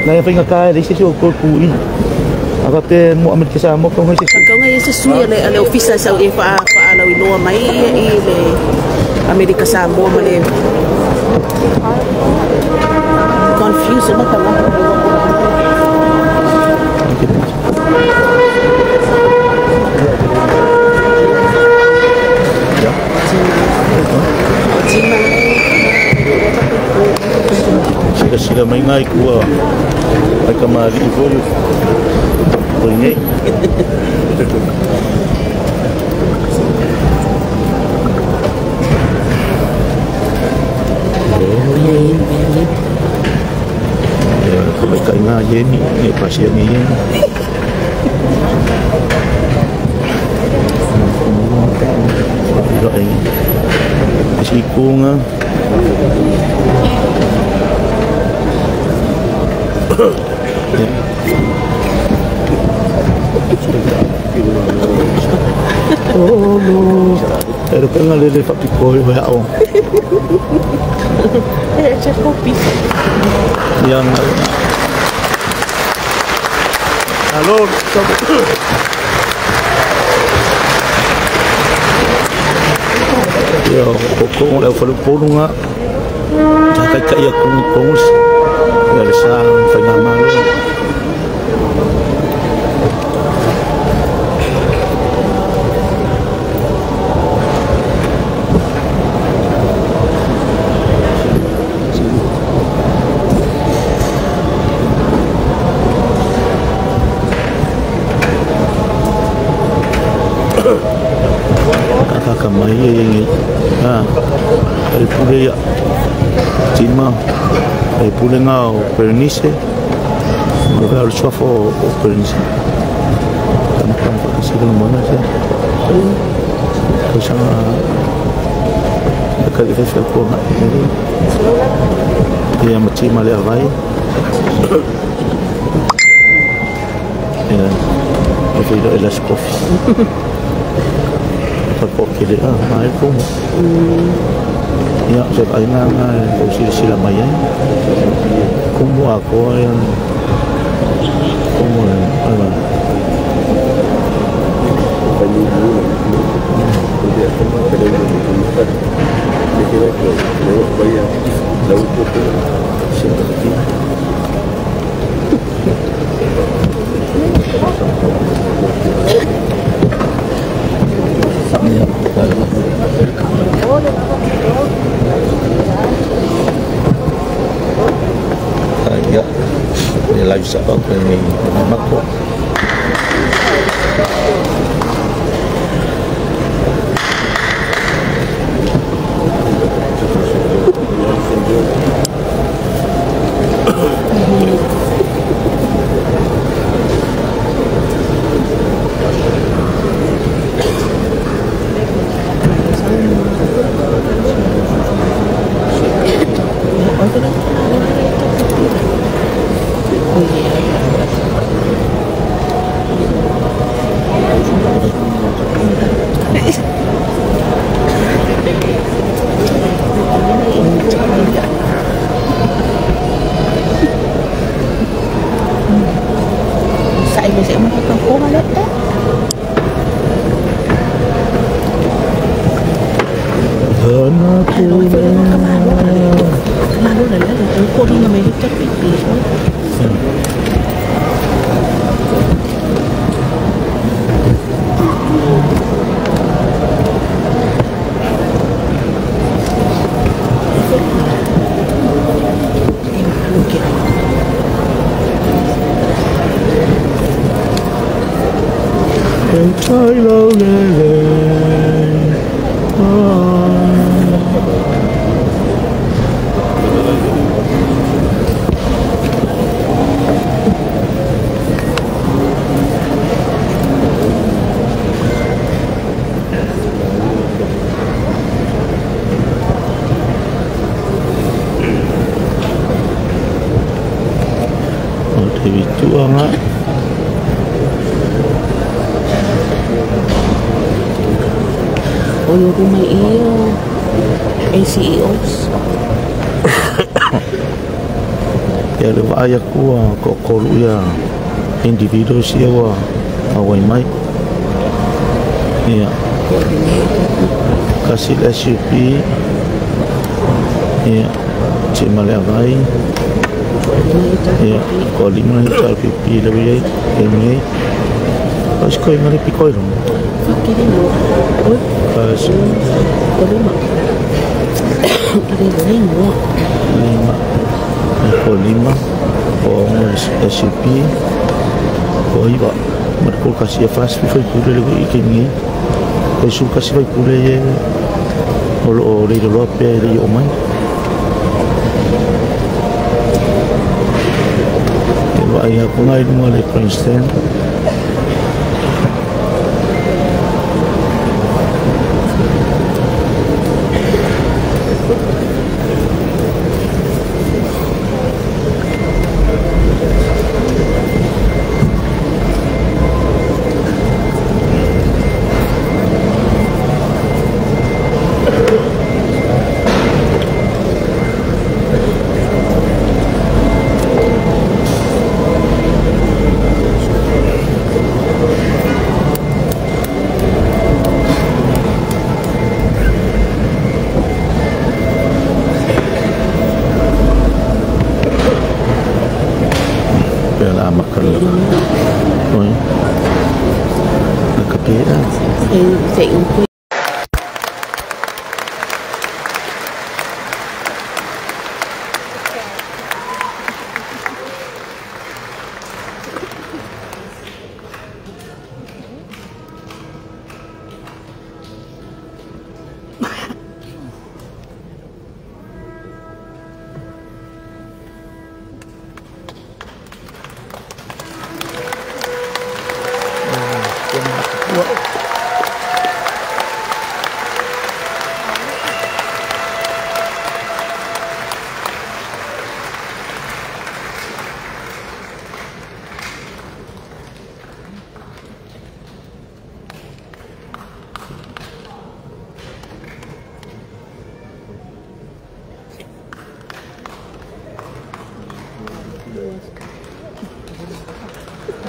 Nãy phải ngạc cái đấy sẽ cho cô cùi. Agora tem một mình kisah một con người. Kau ngai sesuai le officer sau fa ala ino mai le Amerika Samoa male. Confused na kala. Sila may ngai kuwa ay kamali ivolo bunyi ya kalau kai nga yeni ni pasien ni rồi si kunga oh no, pero que no le le fabricó el huevo. Ese kopi. Yang halo, yo, kok le falo polunga. Jaga kaya kungus. Ya sang fenomenal. Kakak mai el pule ya cima el pule ngau pernice lugar sofo o pernice tanpa hasil mana saja bersama dekat kita siapa nak ini dia macam malah baik Ya, itu elas kopi. Apa kira mahal pun. Ya, saya kena kau sila mayan. Kumu aku yang kumu apa? Ya, ini live sebab ini makro. Itu amat. Oh, yung rumah iyo ACEOs. Ya lewa ayah kuah kok kolu ya individu siapa awai mai. Ya. Kasih SUP. Ya. Cemalagai. Ya, kalau 5 hektar pipi lebih ini, pas kau yang ada pikoi dong. Pas. Lima, SUP, kau iba, mereka kasih fast food pula lebih ini, kau suka kasih pula ye, kalau orang luar pihak dia omai. Ayah aku ngai mulai Princeton.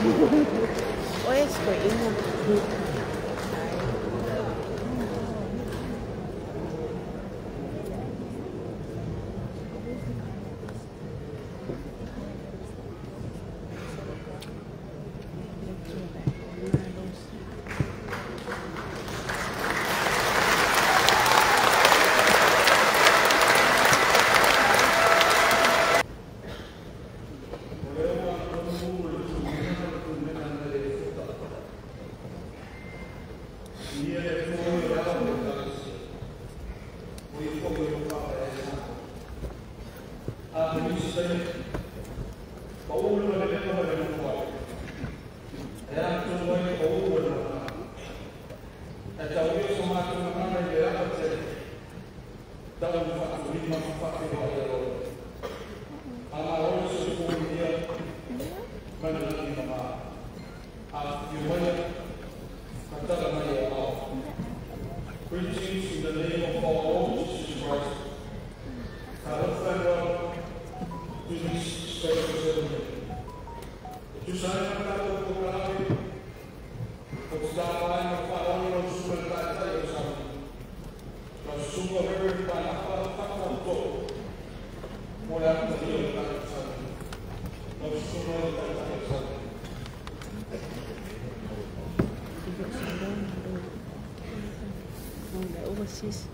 Oi, escoinha. Overseas.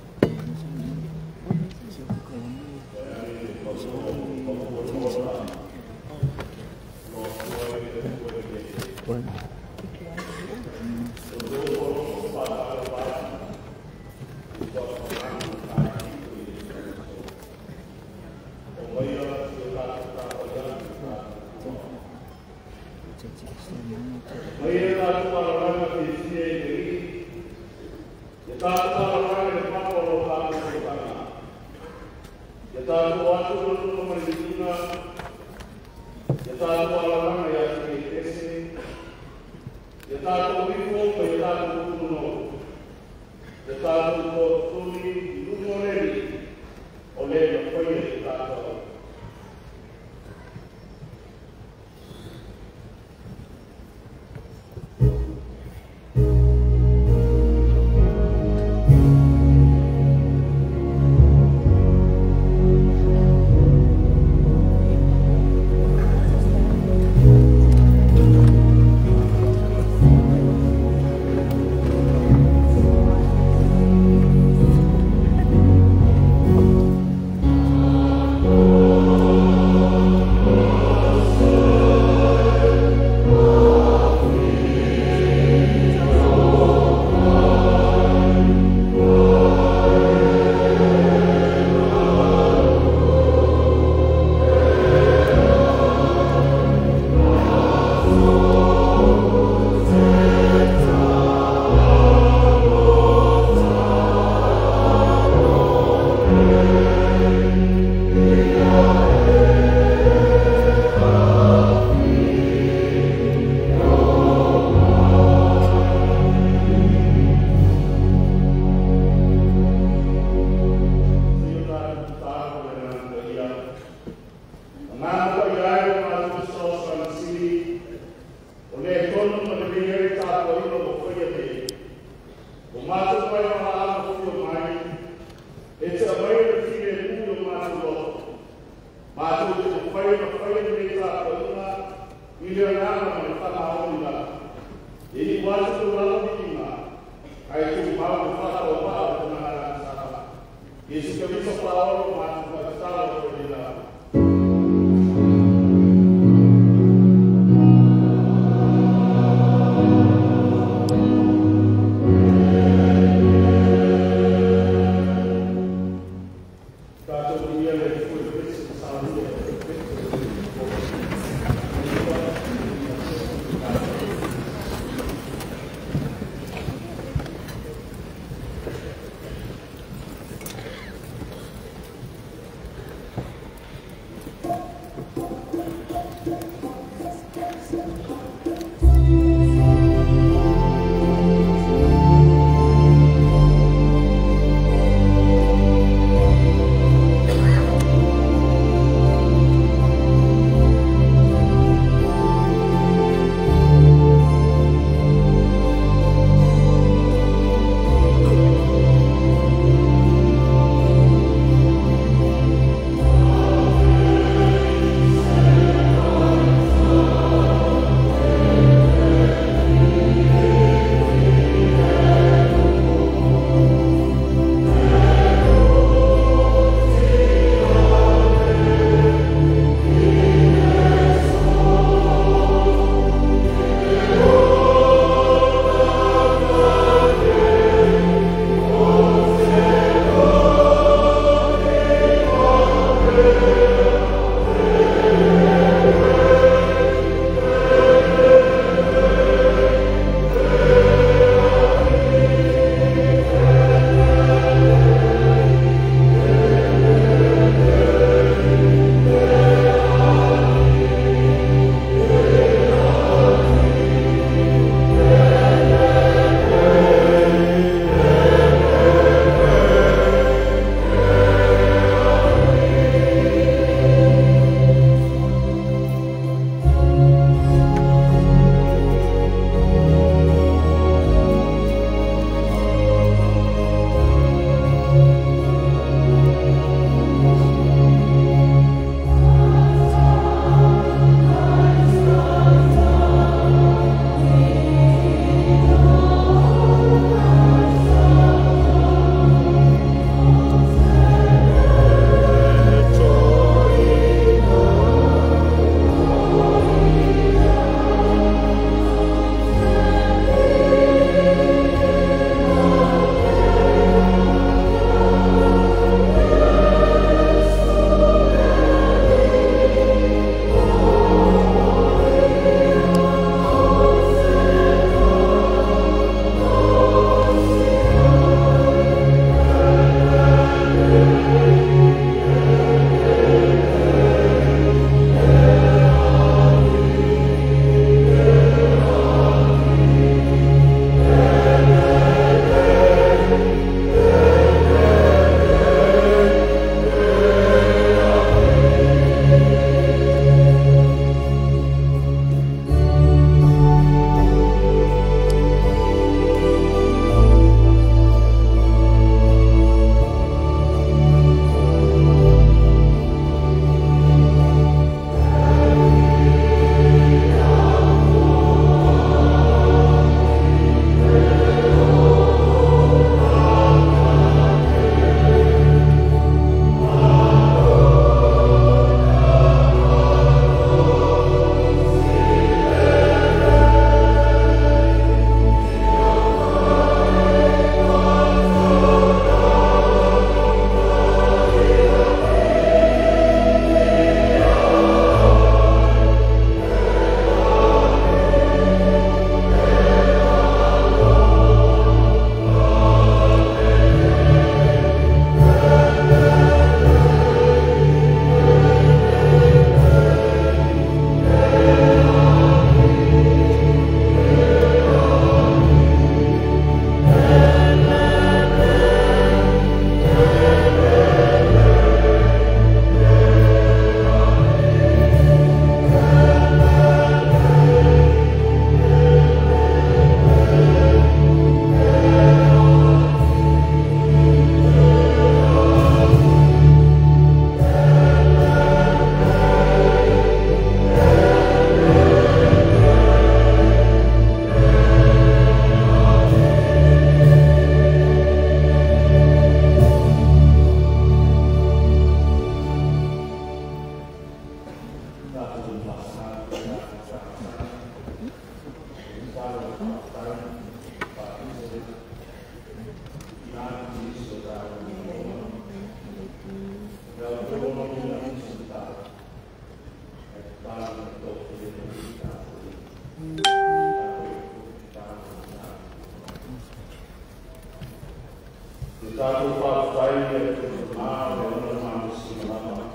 tātou whāwhai e te mā e ona māmisi na lama.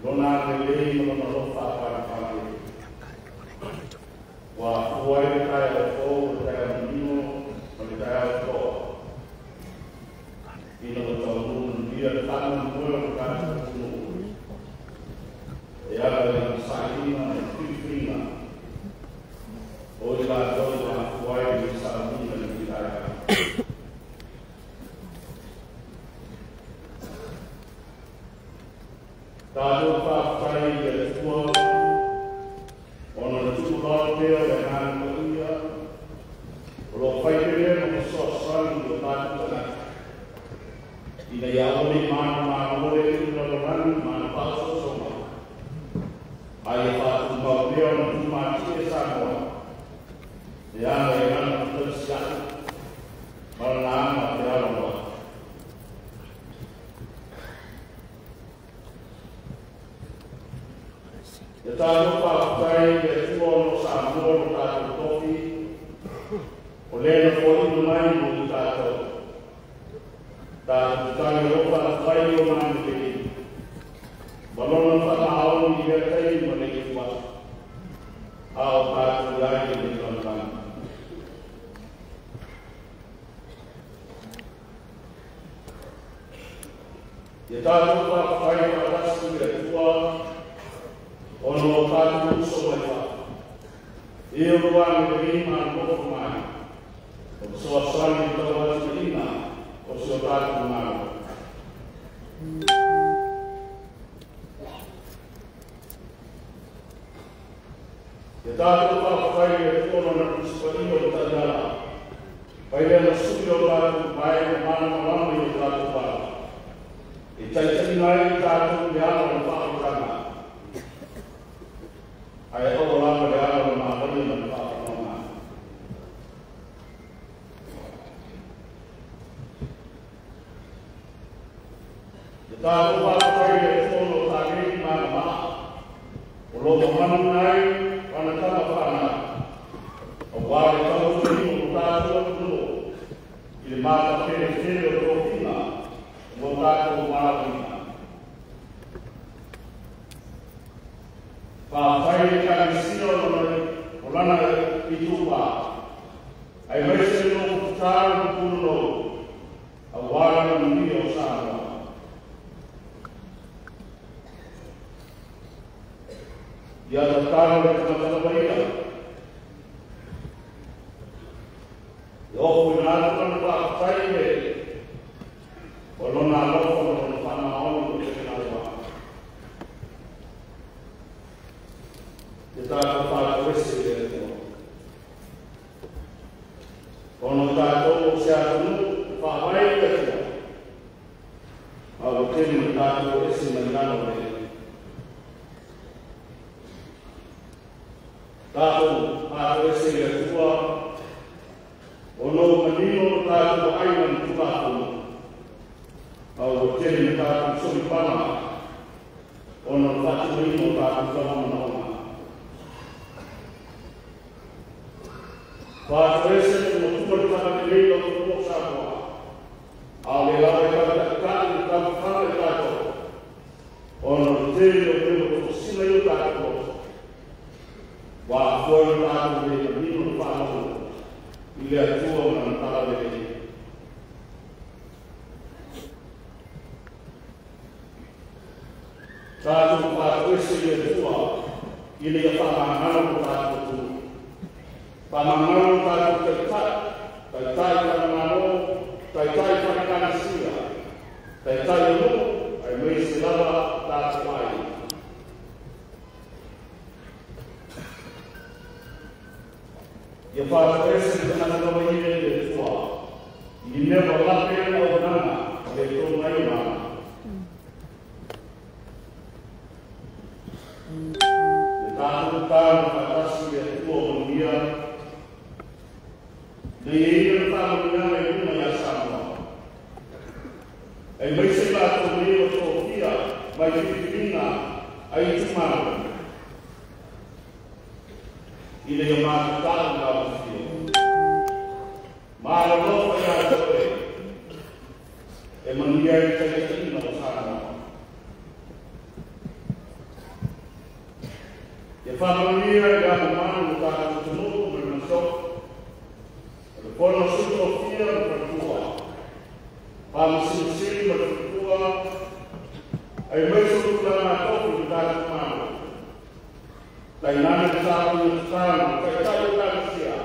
Lona te lei mo na lo whāwhai. Wa huai e kai o tō, o kai o nino, o le kai o tō. Ina o tō nunu, ia te tāna mua o kai o tō. E ala e sāhina e whiwhina. O i la tō wa huai e sāhina e whiwhina. Tātou whāwhai e tua, ona le tūrao pēo e hāna ia, o lo whaipere o sosani o tātou tanaka. Ina ia ori mana more i lo rani mana pāso soma. Ai e tātou mau pēo na tūmāti e Samoa. E ana e ana tūtasiaka, marana ana te aroa. E tātou whāwhai e tua no Samoa no tātou toki, o lena whoi mai no tātou. Tātou tātou o whāwhai o mani te i. Malona whakahau i hea tei ma ne i wā. Ao tātou iai e ni tātou. E tātou whāwhai o rasi e tua, ono tātou uso mai wā. E o ruang e rima noko mai. O soa sani tau atu ina, o seo tātou māua. E tātou whakawhai e tōna na kusipari o tātara. Paile na suki o tātou mai e mana marama i o tātou wā. E taitari nai tātou me ana o whakatanga. Ai o lama le ala na hori na whakatanga. E tātou whakawhai e tōna tākei mana maa. O loko manu nai, wana tama whana. O wāre tamo tini o tātou atuno. I le māta pere tere o tōkina, o tātou māwina. Whāwhai e kānisio o lana i tūpā. Ai maise no kutāru kuno, a wāre na muni o Samoa. Ia ta tāra le kamatalawaia. I oku i nāra kona whāwhai e o lona loko o lona whanaonu o te kinawa. Te tātou whāwhawese e tō. Ono tātou o se atunu whāwhai e tō. Au tēnu tātou esi mai nano e. Tātou ese e tua, o no manino tātou aiman tūpātou. Au o tēne tātou soripana, o no tātou ino tātou tamanona. Tātou ese o tūpari tātou leila o tō Samoa. Au le lawe tātou tātou tātou. O no tēne o tēne o tō sina i o tātou. Wa foi tātou le nino whānau i le atua o nana tāwe e. Tātou whātuese i atua i le whamangano tātou tū. Whamangano tātou tai whamangano, tai whakanisia, tai uno, ai mei se lava tātou ai. Ia whātuese i tana kawa i le tua. I newa lape o nana le tō mai mana. Le tātou tāru whakasi e tua o nia. Le eira tāru nana e una i a Samoa. E mai se tātou leo tō kia, mai whiwhina ai tumaro. I le o mātu tāru nā uwhio. Māra lopa i a toe, ia i taitaina o Samoa. Ia whamaria i a manu o tātou tunuku me masoko. Le pono suto o fia o patua. Pāmasiri ma patua. Ai maiso kula ngā toku i tātou manu. Tai nana te tātou i tātou, tai tātou tātou sia.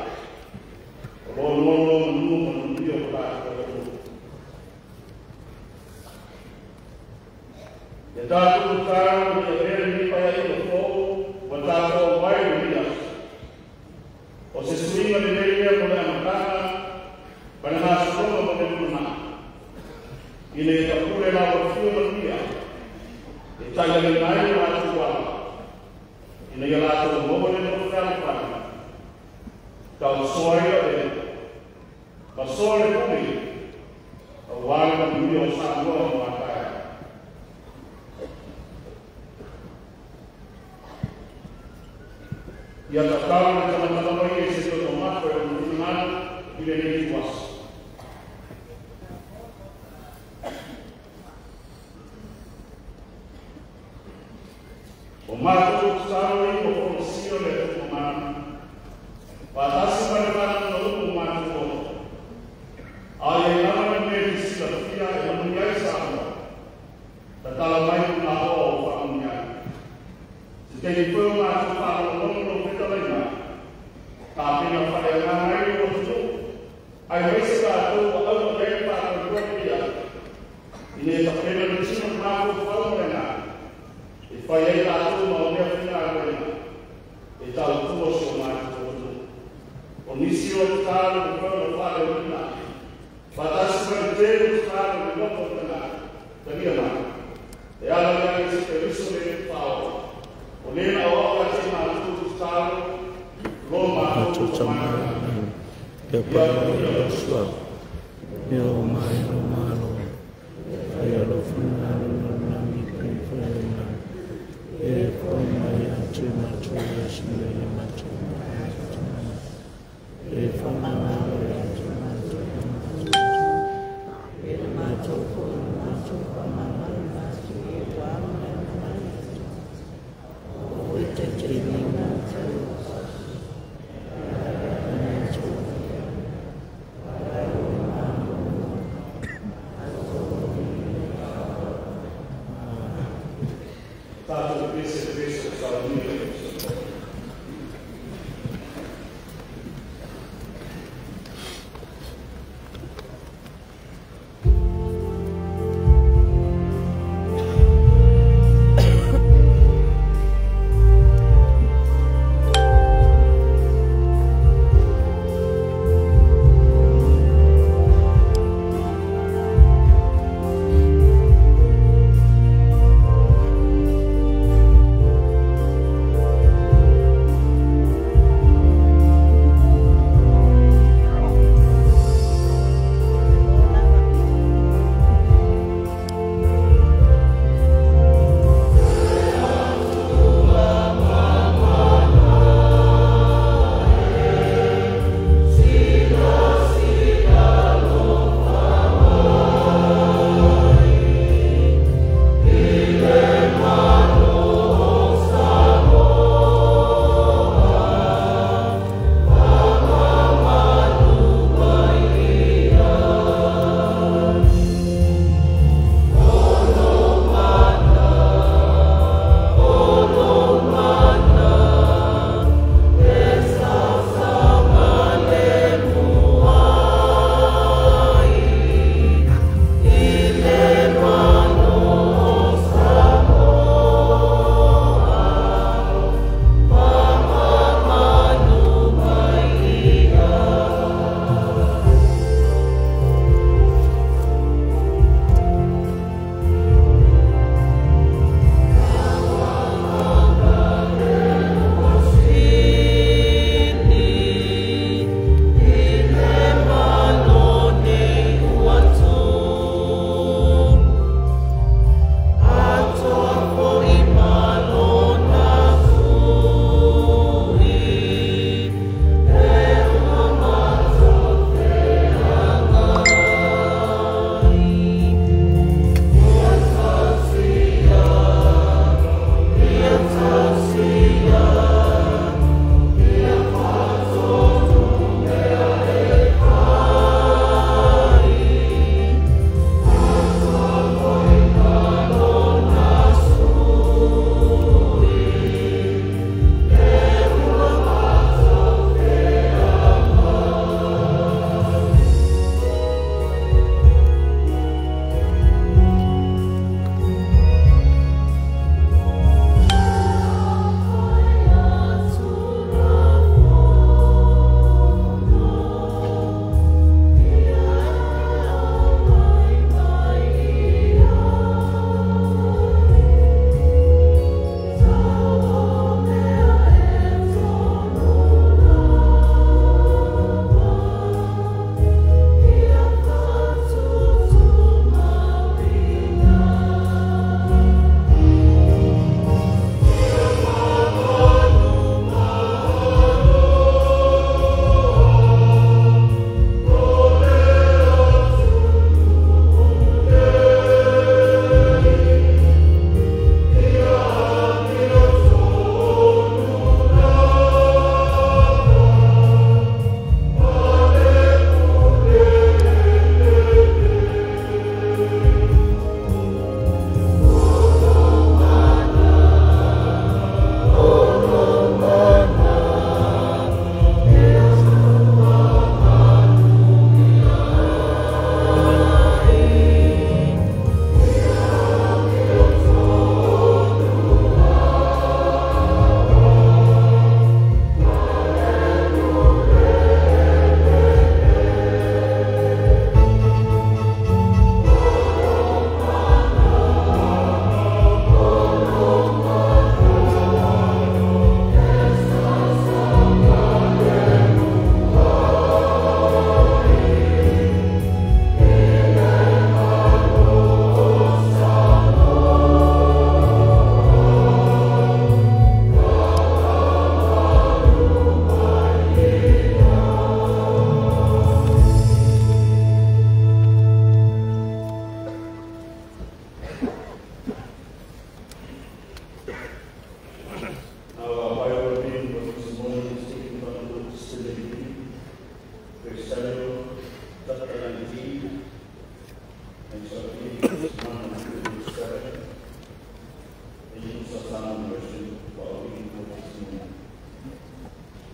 O lo mono manu manu dio tātou. E tātou tātou i a rea ni pai ai o fōu, o tātou vai o rias. O se suinga ni reia mo le amatana, pane ngā suroma mo le muna. I le ka kure la o fio na ria. E tai ale nai o atu wala. I le alato mo le no kāna pana. Ka o soia e. Ka soia kumi. Ka wāna ka mui o Samoa o Mākaya. Ia ta kauna ka matamai e se toto mako e o mutunana i le nei tuasu. O mātou tutaui o konosio le tuko mana. Wātasi parekana no uko mātou kono. A e namana me te sila fia e manuiai Samoa. Ta tala mai kuna hoa o whaamuniai. Se te ni pēo mātou whaalono ka pena whare ngā mai o tutu. Ai weise kātou o au o rei pātou kuapia. I ne ka pena ni tino mātou whaurenga. E whai ei kātou ma o mea whina awenga. E tau tuos o mātou o tutu. O nisi o tāru o pēo whare o whina. Whatasi mai tēru tāru o loko tana. Tania mai. E ala mea ki te riso me whao. O nena o au ati mātou tāru. Macho chamara, que para sua, meu mai malo, aí ela funa na minha frente, e como a gente macho assim ele macho, e fama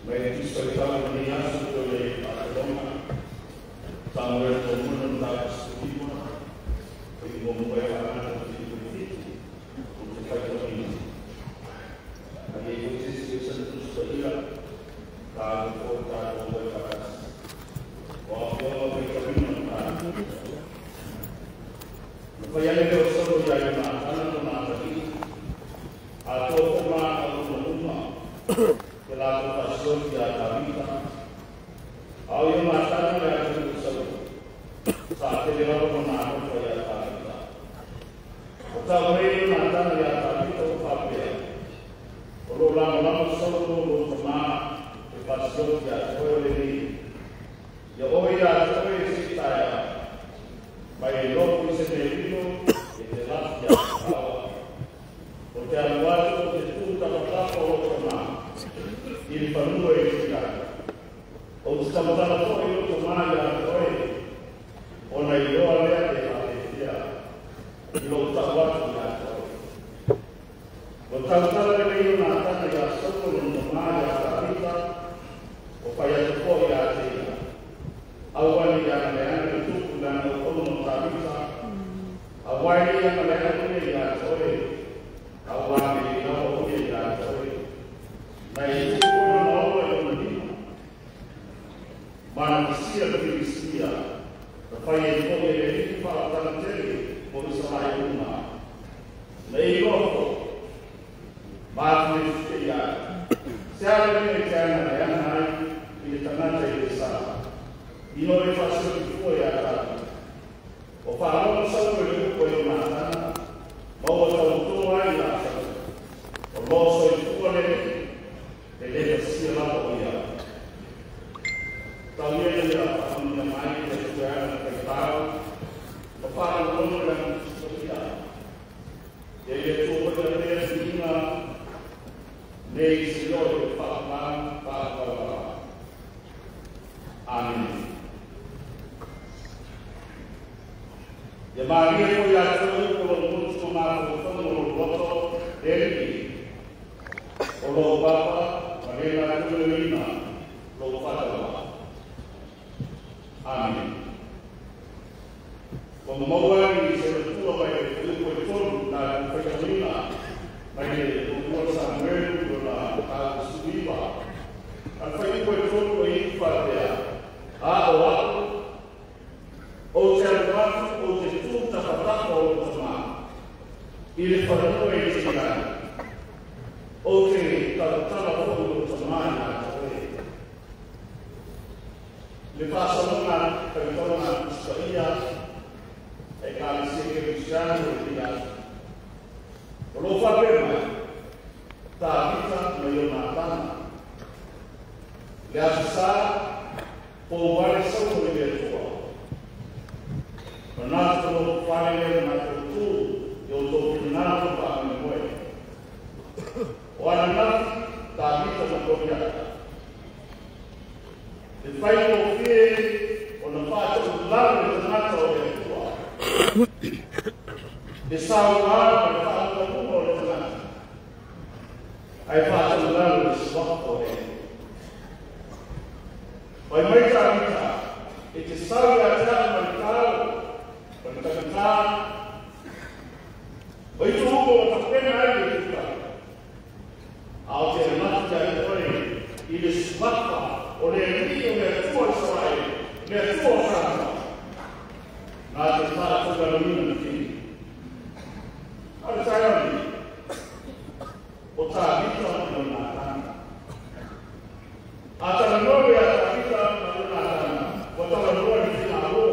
Mai disponibilità di associazione a Roma, Samuel Comuno da Studio, e di comunque parlare di politici, non si fa così. Ma che questi sono tutti io, caso portato come caso. O abbiamo per capire poi anche lo solo di aiutare, hanno donato a tocco ma che la passione della vita a io matare le altre persone sapete che loro non hanno poi la vita poteva io matare le altre vita o fa bene o lo hanno solo lo ma che passione della scuola lì io ho io la scuola si sta ma il loco si è venuto e della vita perché al guardo che tutta la tappa lo chiamava il fannuo è ispirato o stiamo dando fuori lo chiamava poi o nei due e la via lo tabaco lo tabaco è una tanta che sotto non chiamava la vita o fai a fuori a te awali yang lehan itu dan untuk mentabisa awali yang lehan itu ya sorry awali yang itu ya sorry nah itu pun awal yang penting manusia berusia supaya itu menjadi faktor jadi berusaha rumah nah itu manusia siapa yang jangan yang hari di tengah jadi besar ino le faccio di fuori a casa o fa non so quello che puoi mandare ma o tu hai la o lo so il fuori e le sia la voglia también la famiglia mai che tu hai per fare o fa un po' di storia e le tue per prima nei signori fa amen. Ya Maria foi a sua pelo tomado como voto dele. O Papa, Maria Carolina, lo fala. Amém. Como Moa e se tua vai o todo na Carolina, vai o Samuel na Subiba. A foi o todo aí para a o cercato o de tutta patata o tomà il farò e il girare o che tutta o tomà le passo una per una storia e calci che cristiano e di altro lo fa per me da vita meglio matana le assà può fare solo le tue Nato fare nato tu, io t'ho nato per me voi. O nato da vita da copiata. E fai un figlio, o non faccio un lato di nato e tua. E sa un lato, e fa un po' di nato. Hai fatto un lato di sbocco e. Poi mai la vita, e ti salvi a terra il caro. Pertanyaan, itu appena ada juga. Alternatif dari orang ini disebabkan oleh ini oleh tuan saya, oleh tuan saya. Nanti saya sudah minum ini. Ada saya ini, otak kita menggunakan. Atau noda kita menggunakan. Otak noda kita tahu.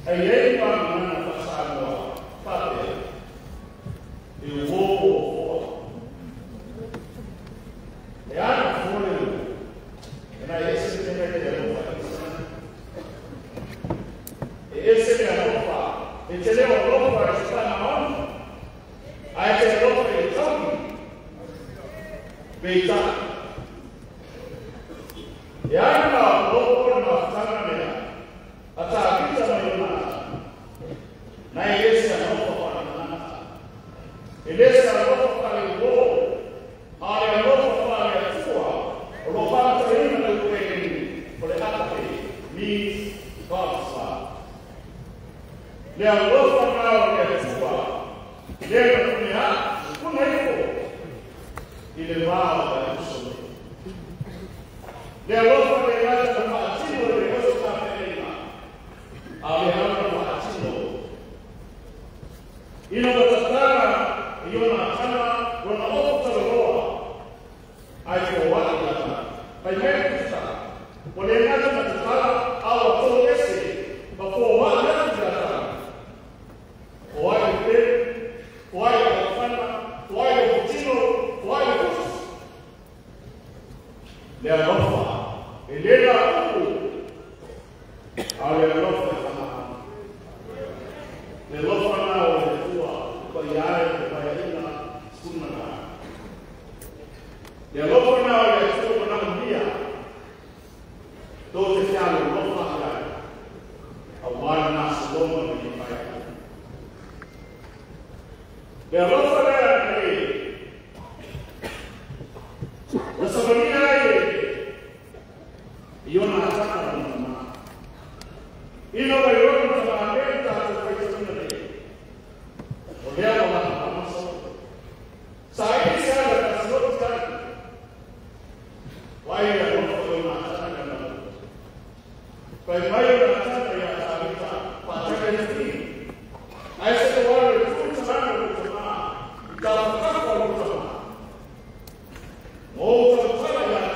Aí para na passada fazer eu vou é a folha é esse que tem que ter esse é a roupa esse é a roupa que está na mão aí esse é a roupa que está beita e aí na roupa na passada até aqui também na igreja não para nada. Igreja não para o povo, a não para Le alofa nao le tua. Le kunia kuna iko. Ile wao walisoma. Le alofa le hata matino le kosa kama Alejandro Martino. Ino watatana iona sana wanaopata roho. Aiko watu hata. Baimekusa. Wanaendelea kutaka au kuongeza before one hata. Why le alofa elena alelofa le lofa nao le tua kwa yale kwa yana sunna le lofa nao le tua na mbia dote sana lofa ya awana na sodoma ni mbaya le lofa na Iona ataka mama. Ino waliona tunapenda kufanya nini? Olea kwa mama sote. Sahi sana kasote sana. Wao wanaona ataka na. Kwa hiyo nataka ya taarifa pataka nini? Aise wale tunataka kutuma. Itafuta kwa kutuma. Moto kwa ya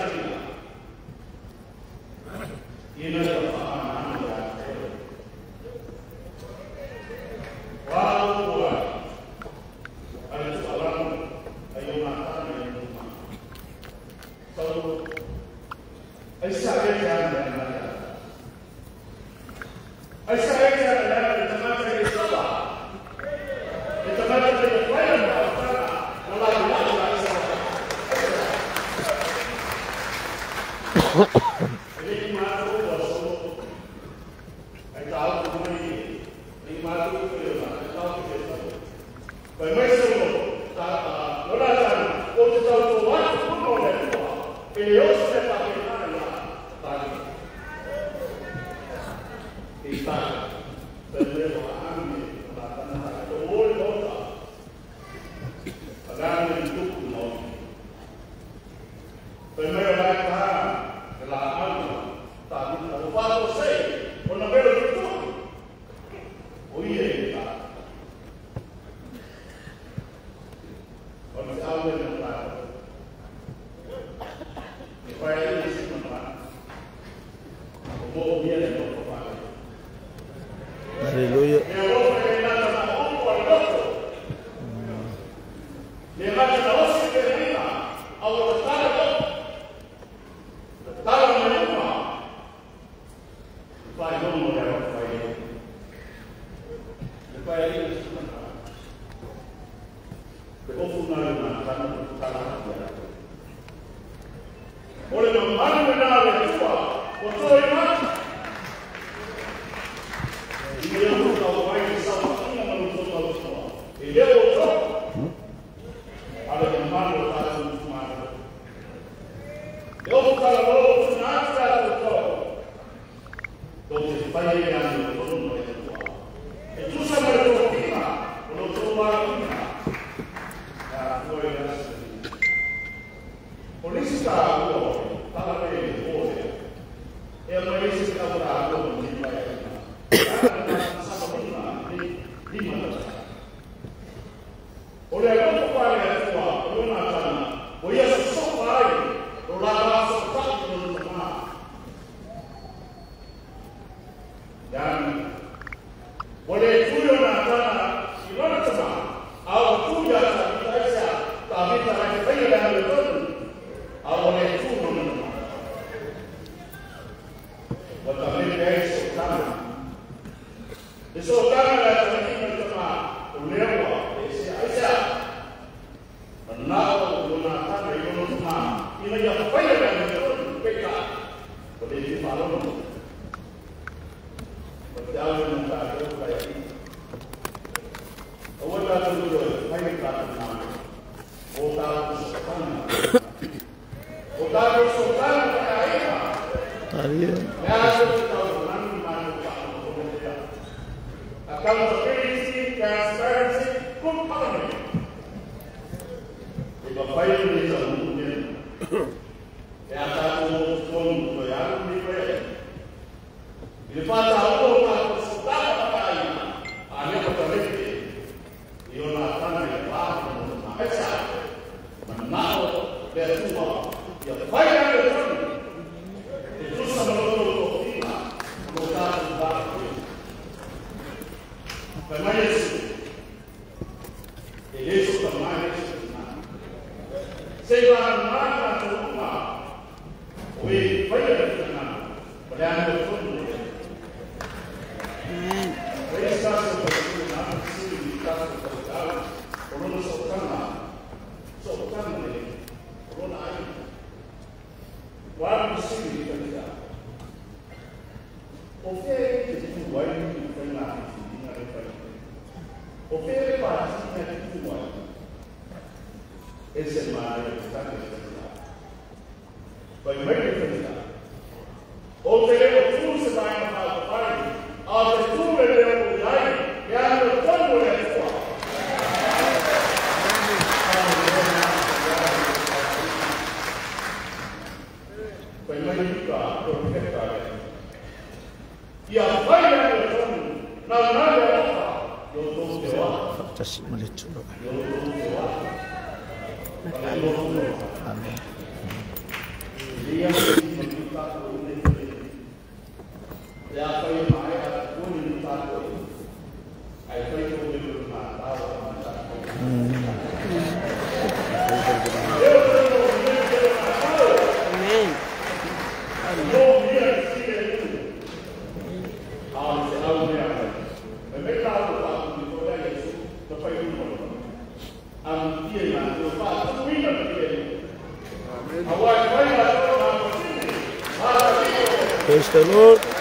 Akan Praise the Lord.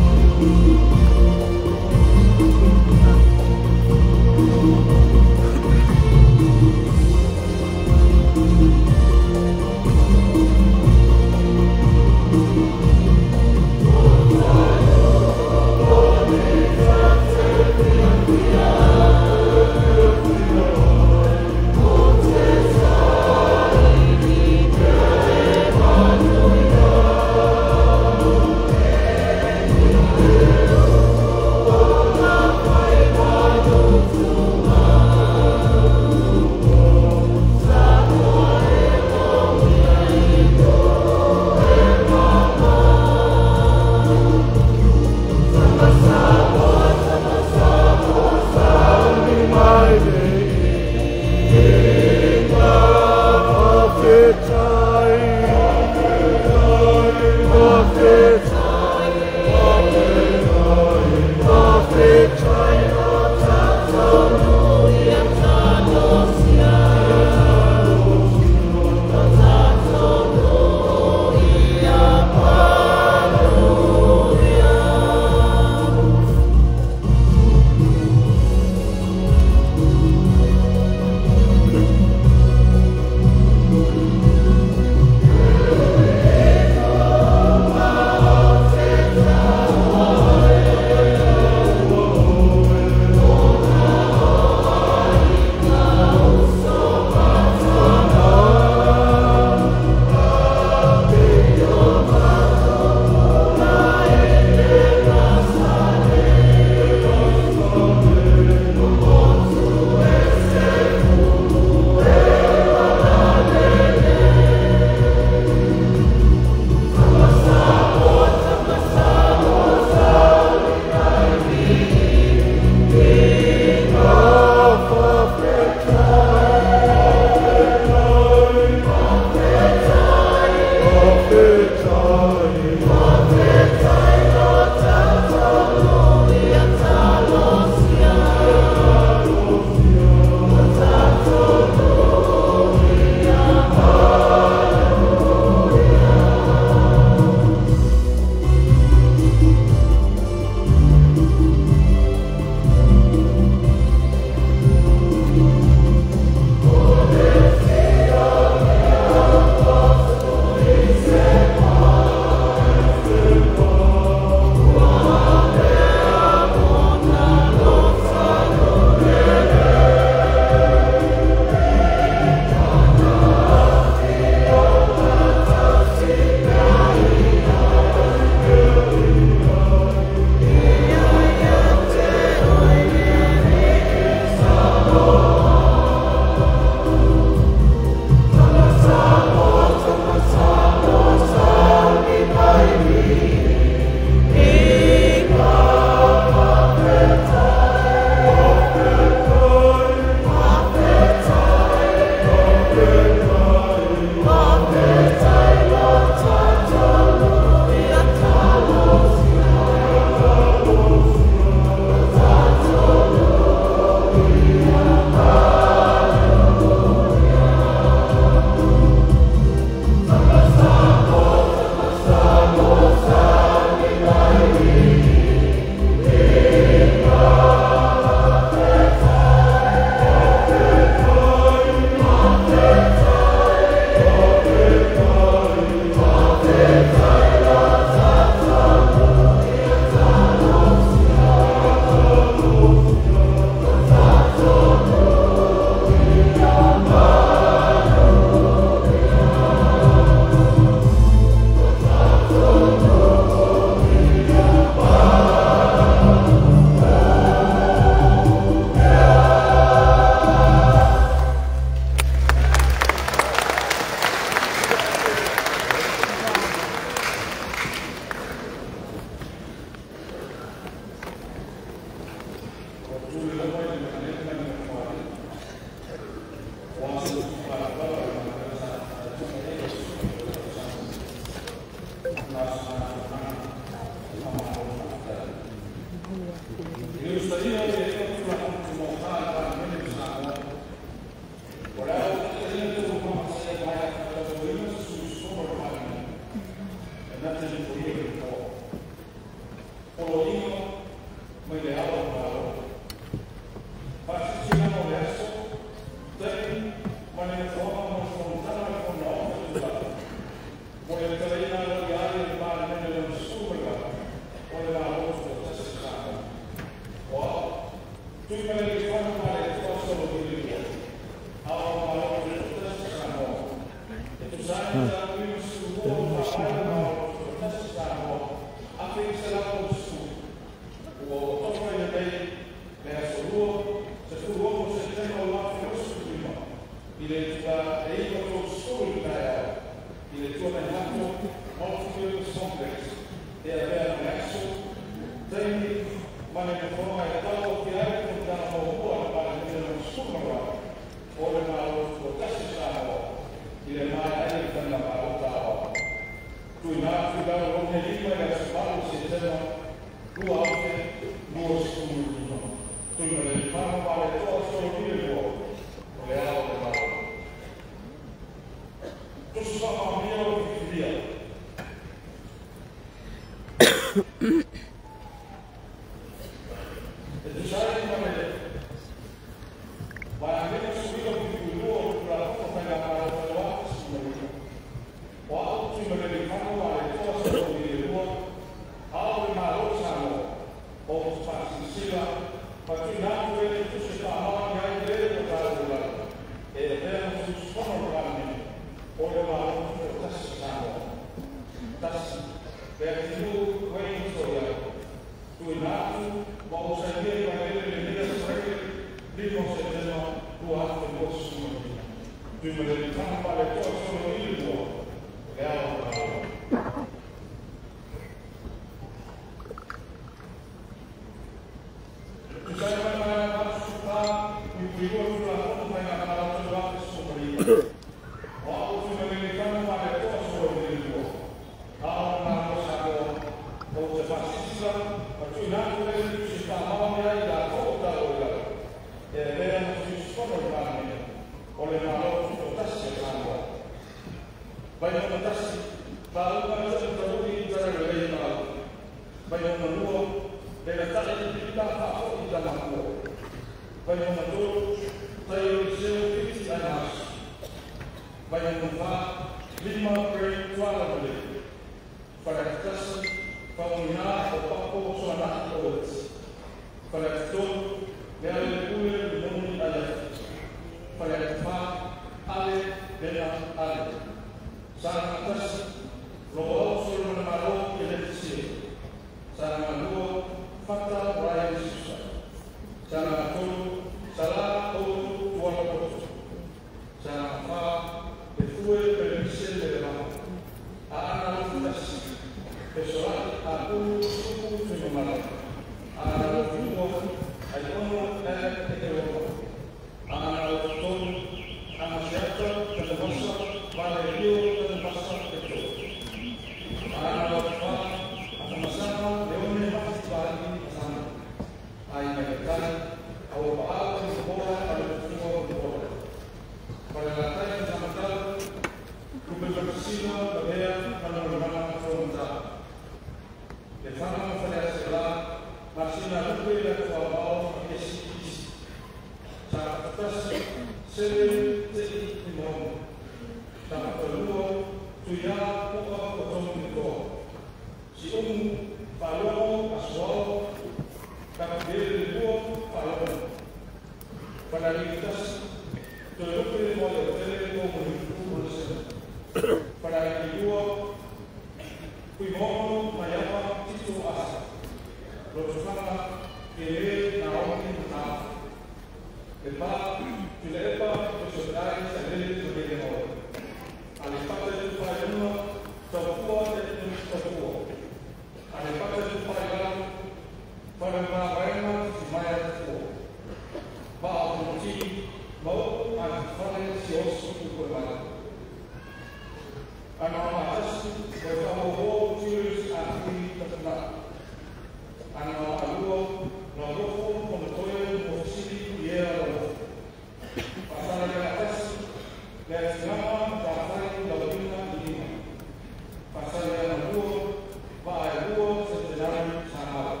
Pasal yang kedua, Pak Ibu, sebenarnya sama.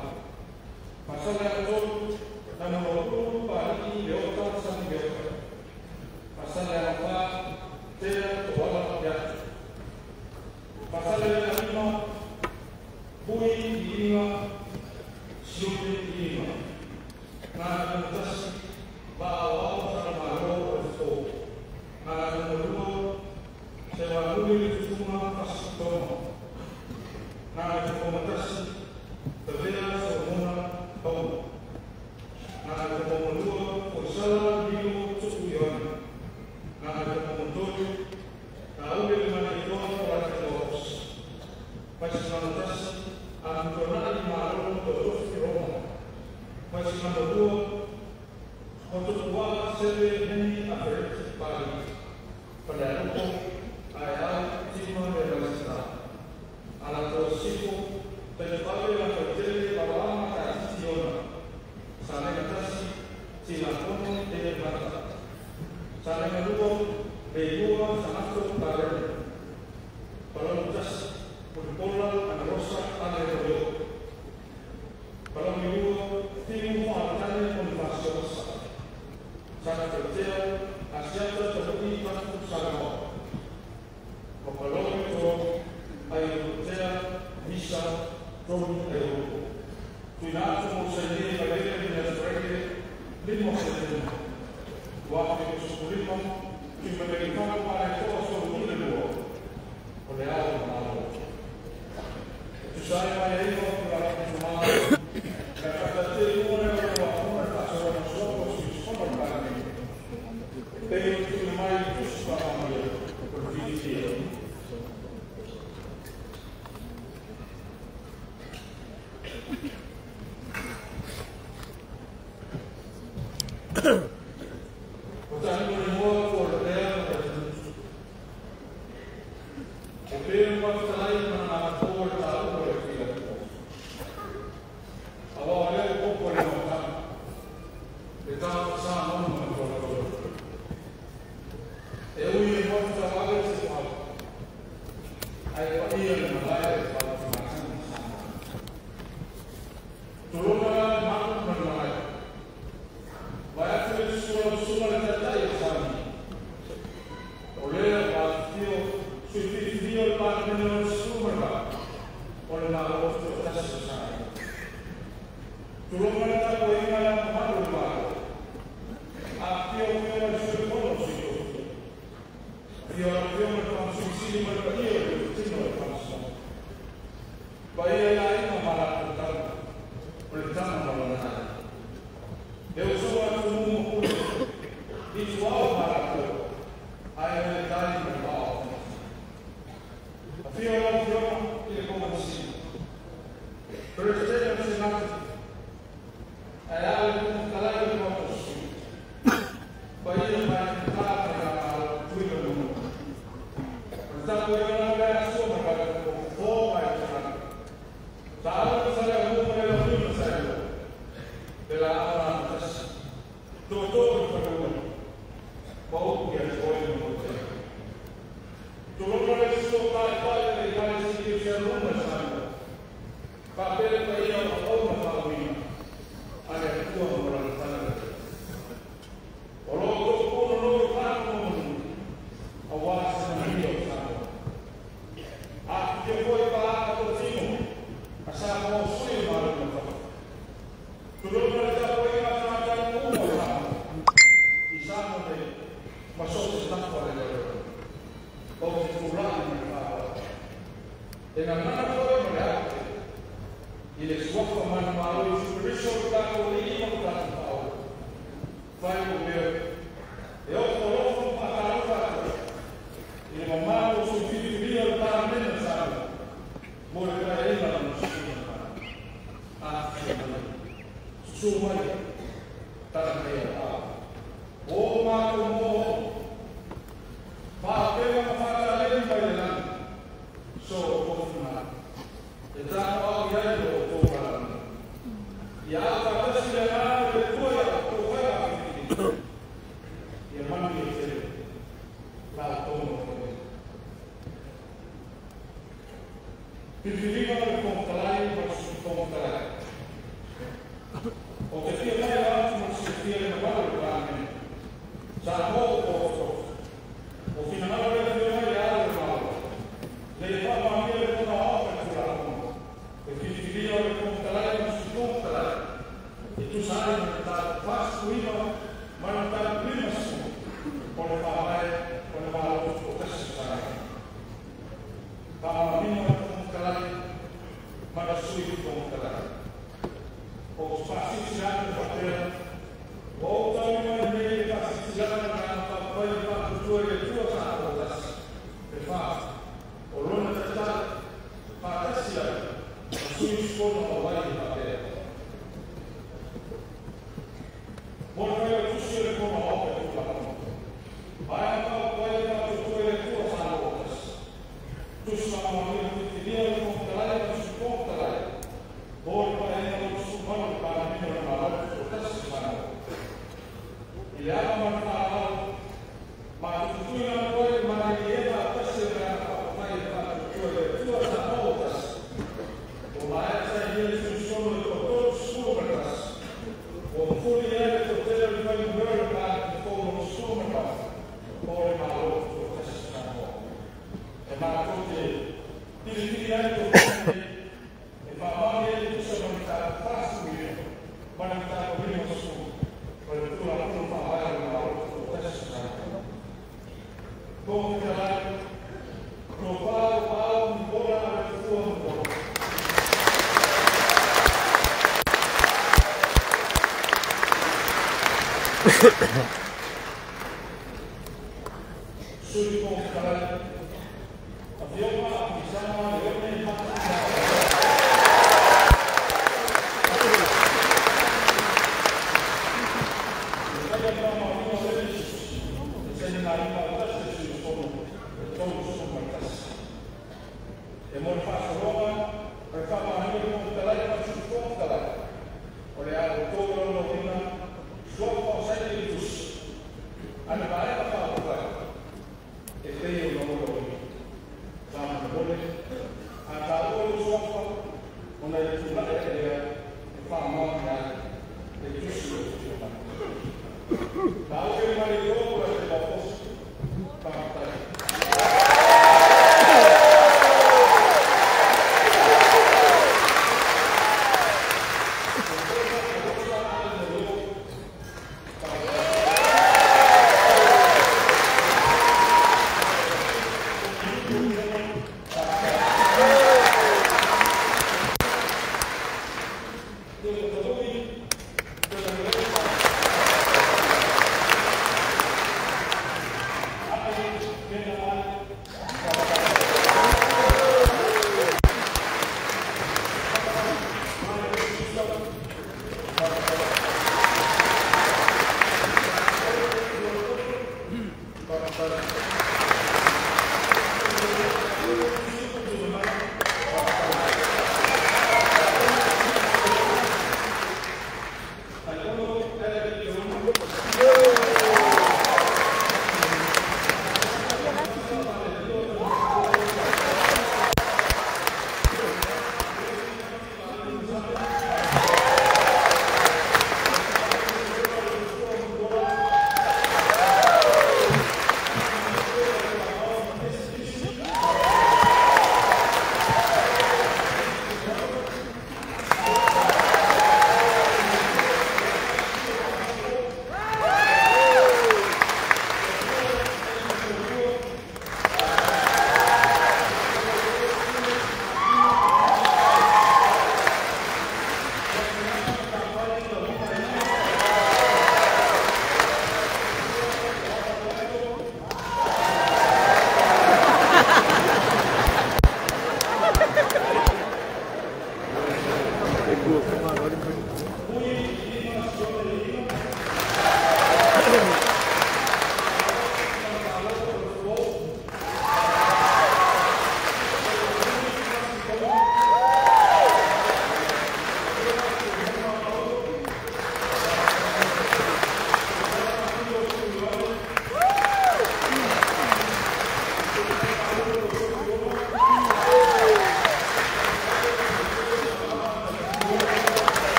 Perché il figlio del contrario non si compra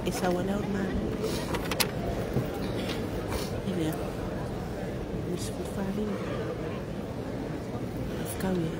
Esa buena hermana. Ini ya. Musfari. Kami.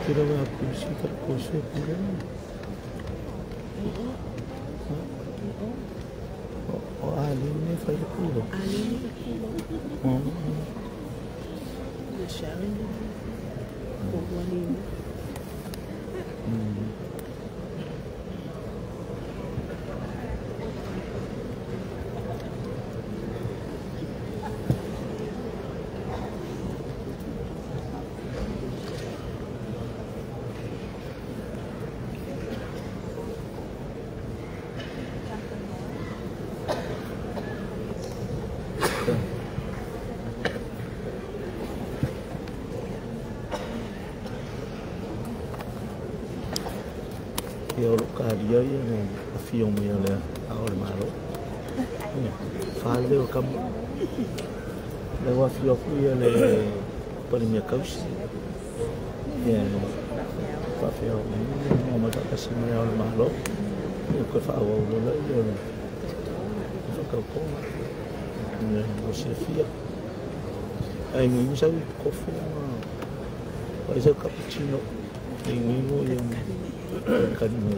Kira aku sikap kosong pula. Oh, Ali ni fai pula. Ali ni pula. Siapa ni? Bukan ini. Eu locaria e a filme ela agora malo. Falei o cam. Leva a filha ela para minha causa. Papel não mas assim é malo. Eu que falo lá eu fico com você filha. Aí não sabe qual foi mas é cappuccino Ingo yang kan ni.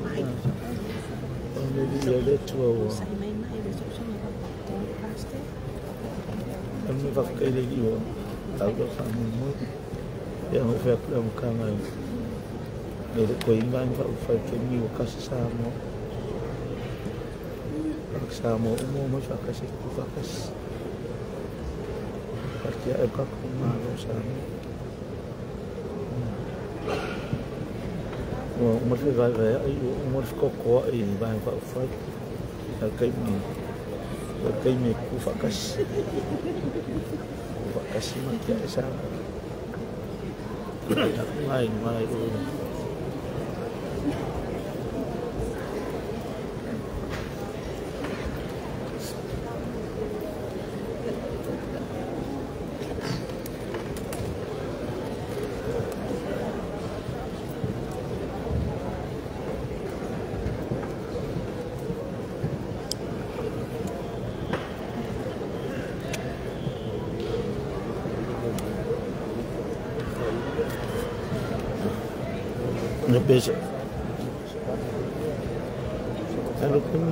Dia ada tua. Kami pakai lagi oh. Tahu dah kamu mu. Yang offer dalam kamar. Dia ko ingan pa offer kini kasih sama. Sama umum mo kasih ku kasih. Pasti aku malu sama. Umur segala umur koko ini banyak pak offer. Kami ku kasih. Kasih mati sama. Main. Besok. Kalau kami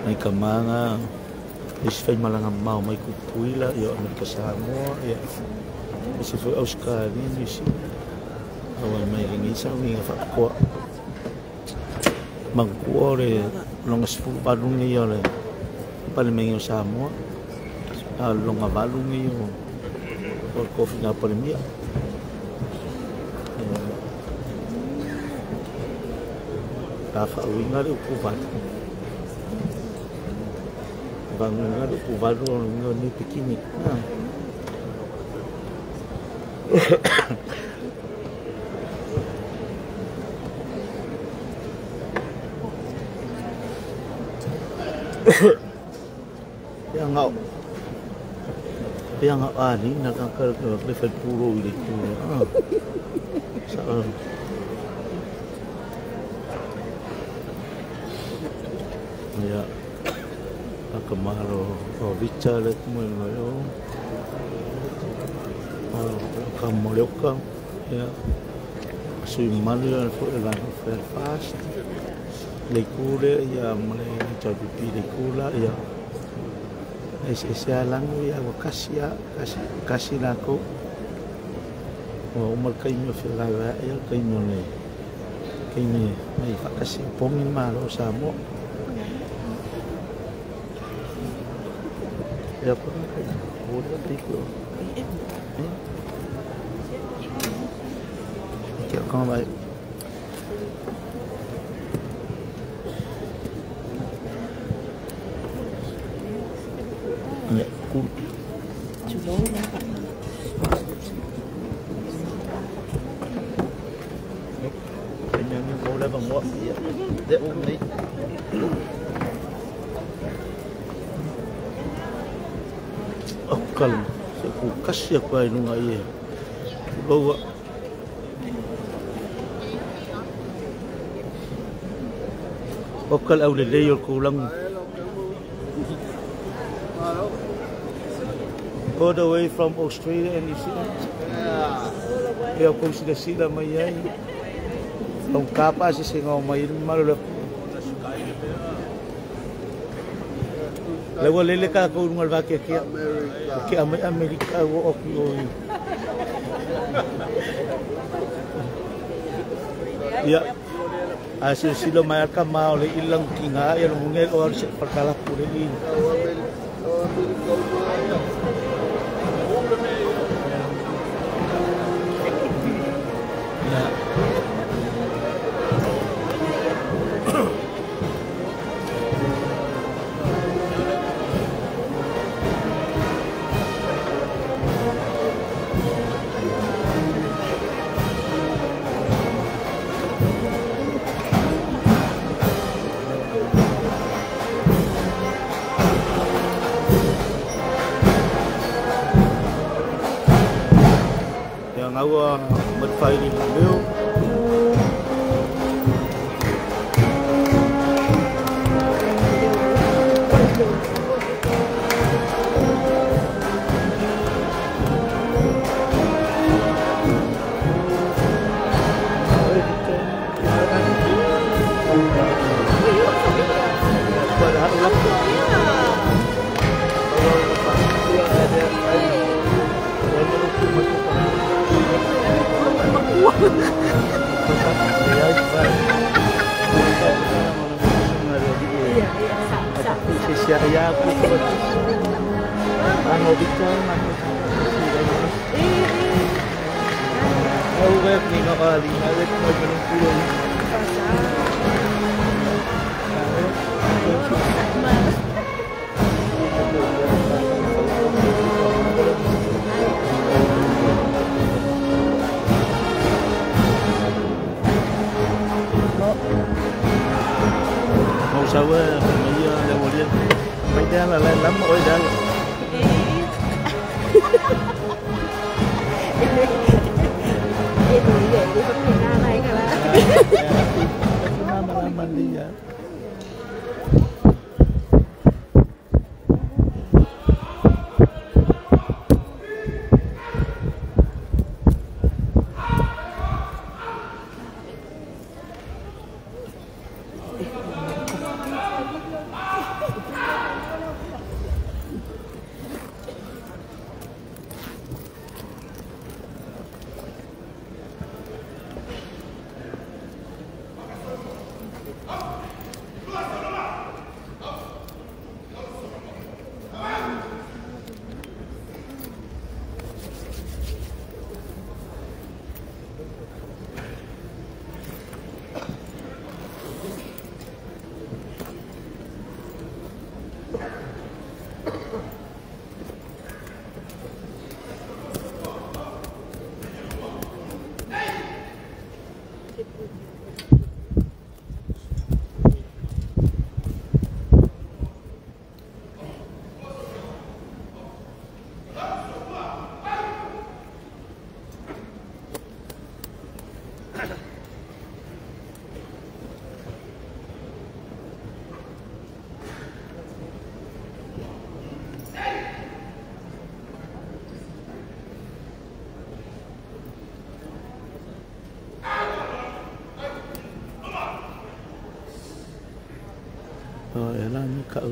may kamanga isfay malang mau may kupuila yo Amerika Samoa ya isi foi Australia isi awal may ngisa ni fakwa magkuore longas fu balung niyo le palmengo Samoa longa balung niyo por coffee na palmia Rafa winga le kuvat bangun ada kuvat ni piknik yang ani nak angkat level puro itu ya kemaro bicara kemana kamu lihat ya suiman yang fair fast lekule ya mulai jadi lekula ya Sialang ya kasih aku umur kainyo filaya ya kainyo ni kainyo may kasih pongin malo sa mo ya po wala dito kaya kung may Kalau aku kasih apa ini ayah, bawa okal awal layer kulang all the way from Australia and New Zealand. Ya, kung sila mayay, kung kapas singaw mayin malulap. Lawa lele ka ko ngal bakya kaya Amerika wo okyo. Ya. Asil sila mayaka mau le ilang kinga ya mungel or perkala pure ini. Ngawa berfaili beliau Siya aku ano dito aku kayak ni kali awet mo ng pulo mau sawa iya yang mau dia mấy đứa là lên lắm ôi đứa rồi là như cậu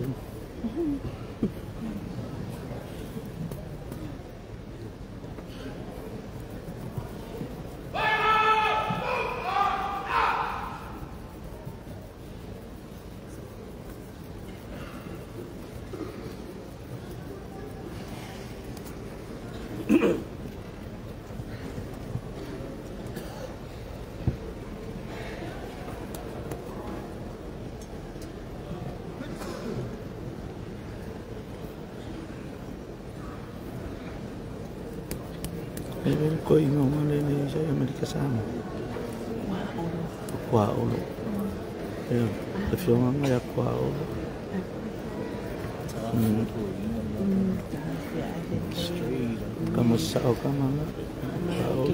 Ini ko ingo mana ni saya Amerika sama. Wow. Ya, tapi orang ya wow. Kamu sao kamu nak? Wow.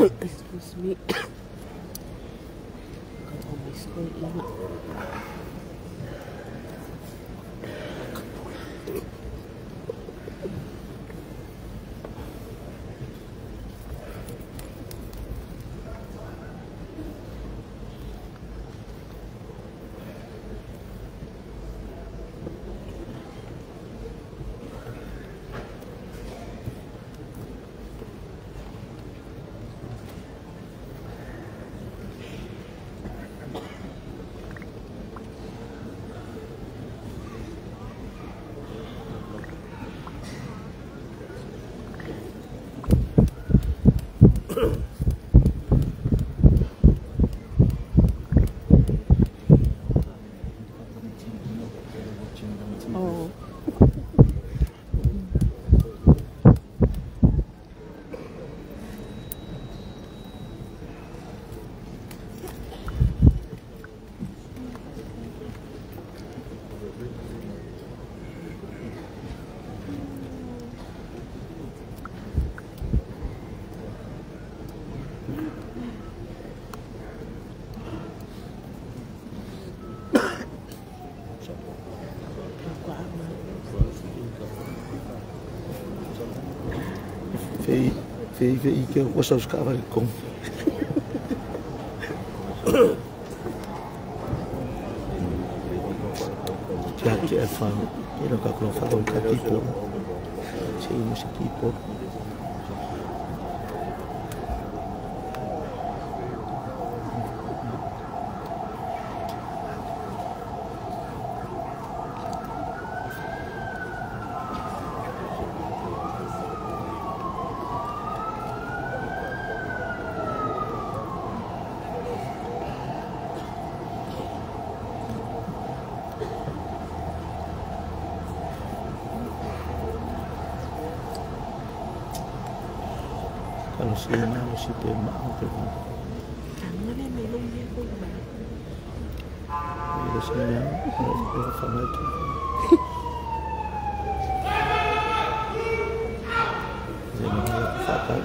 Excuse me. Kalau habis kau ingat. Oh. Fei que eu gosto de cavalos com. Que é fã, ele não calculou fazer um capítulo, cheio de equipo. Kalau sila si Pema ako pero ito siya pero famatu jadi fatal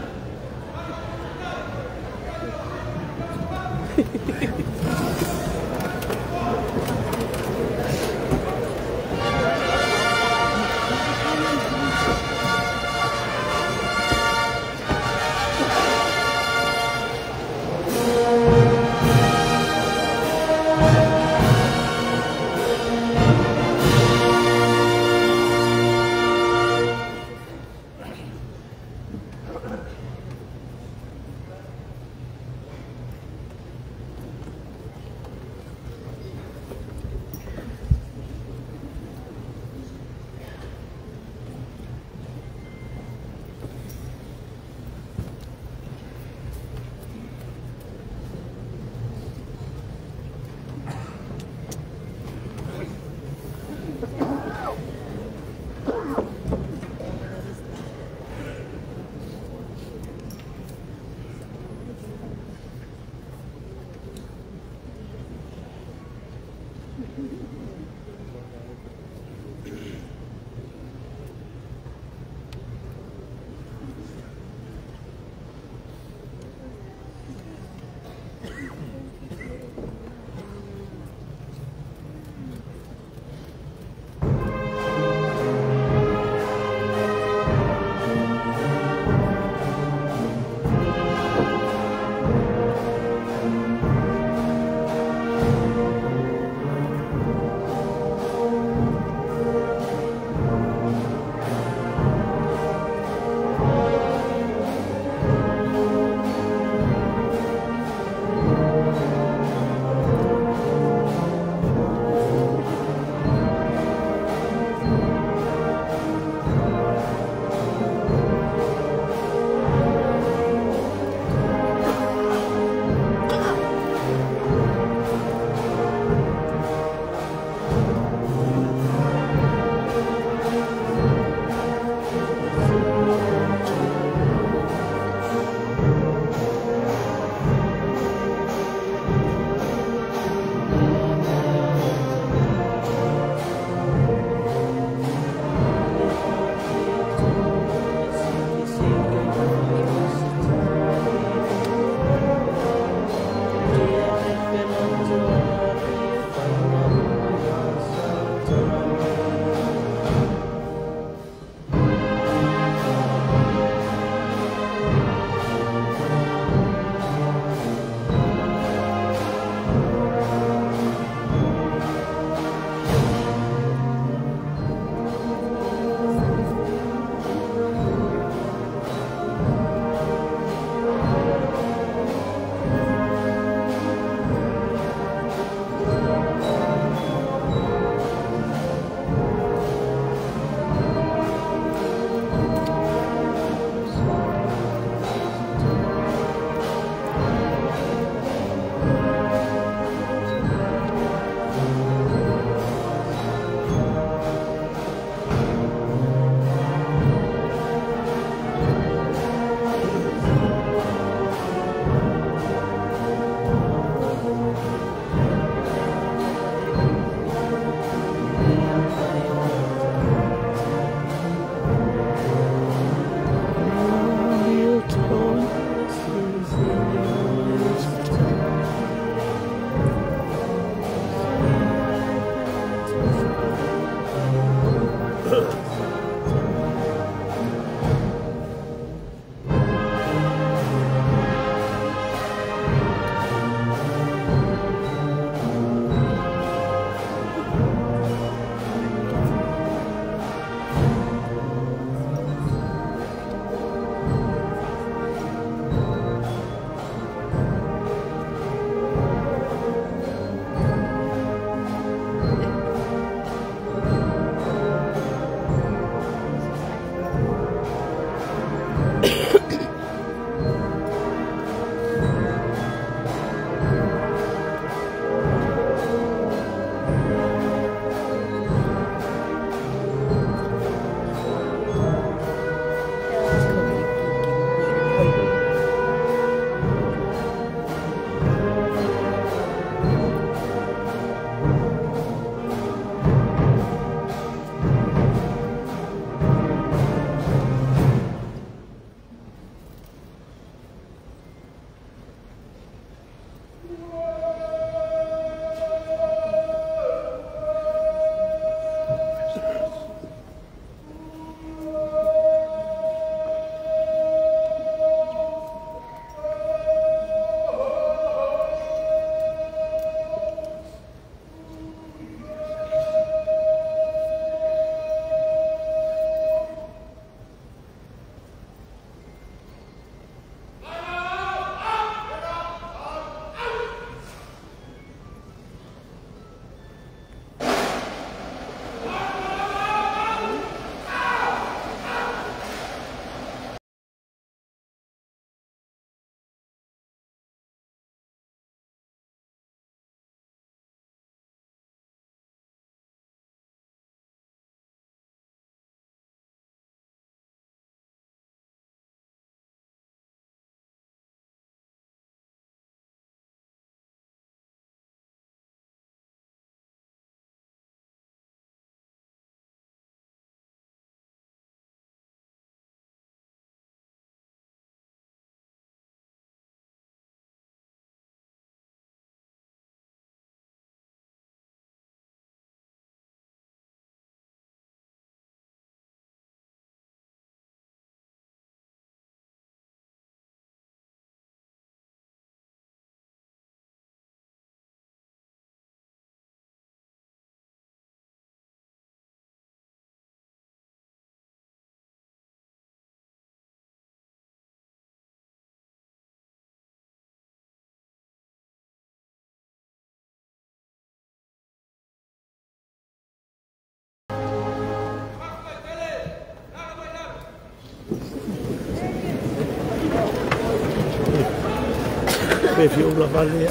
ke fiu la vale.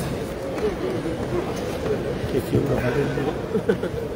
Ke fiu la vale.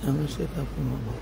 Jangan saya tak pun mama.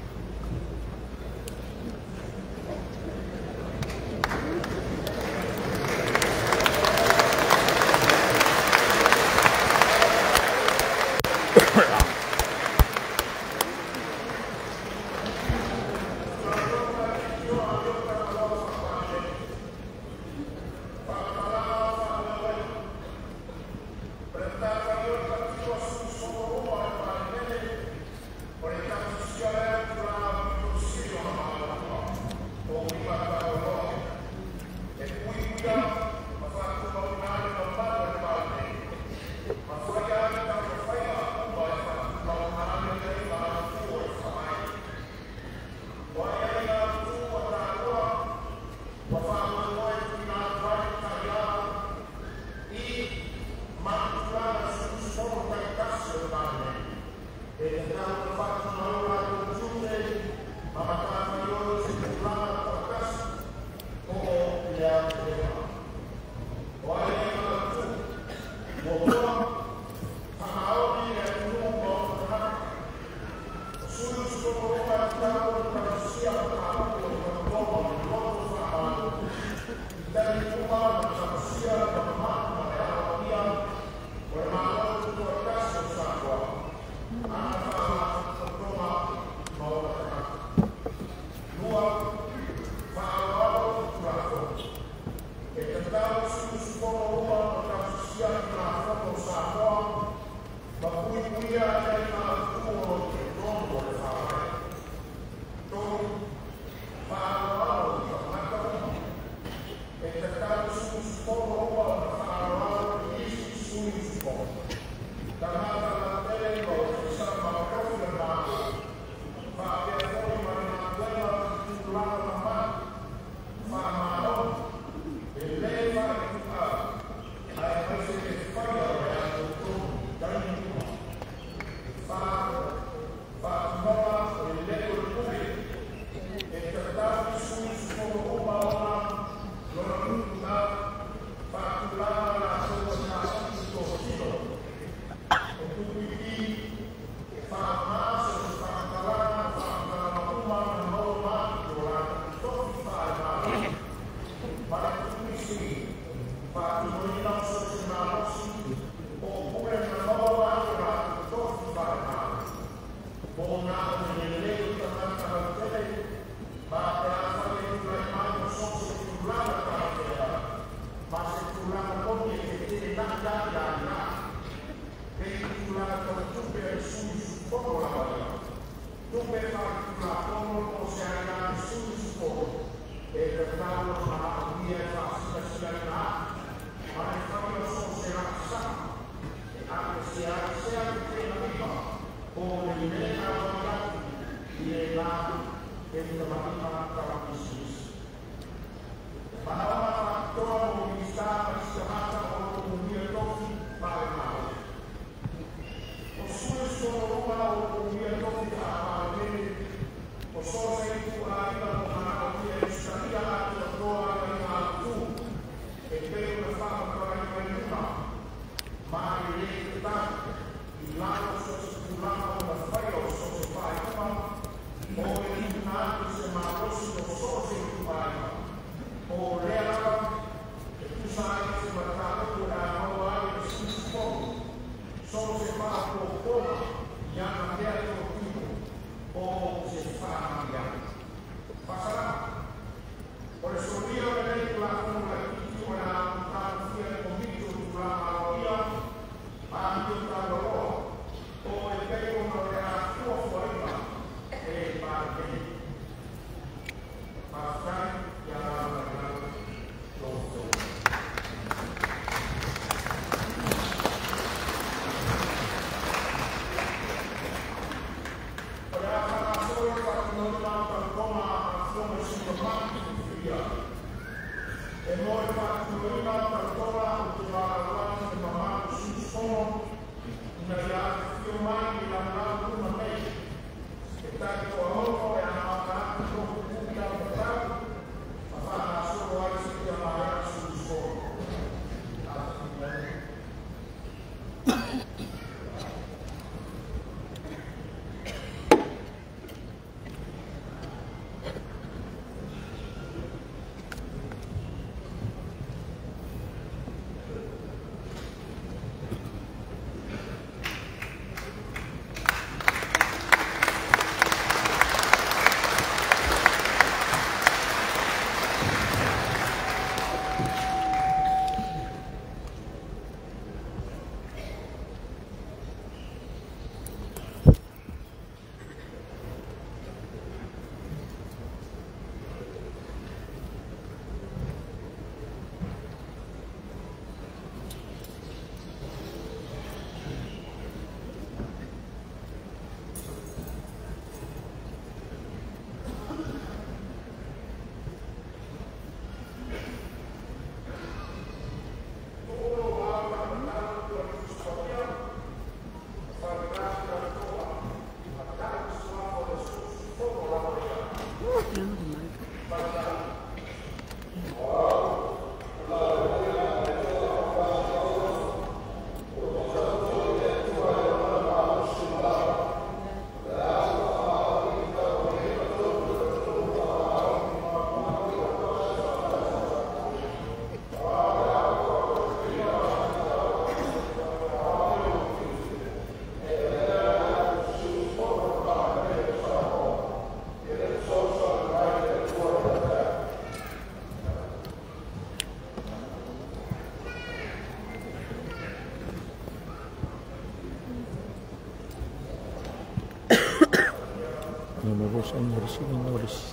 Senhores.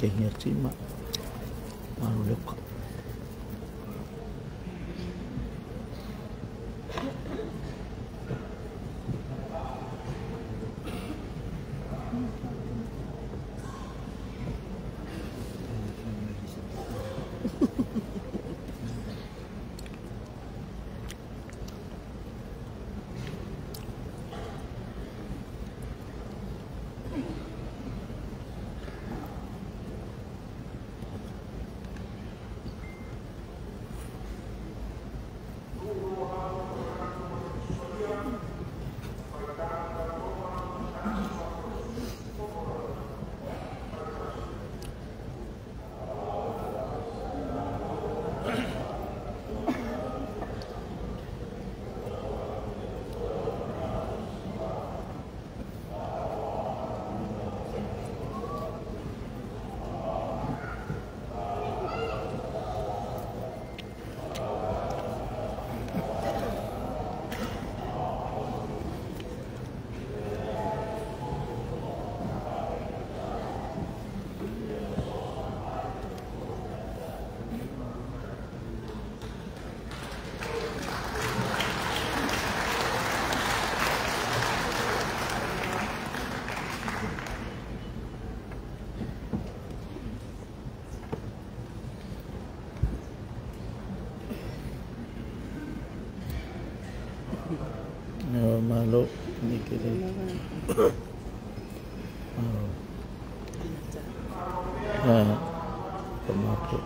Kayaknya cima malu dekat. Malu ni kira. Pemapu.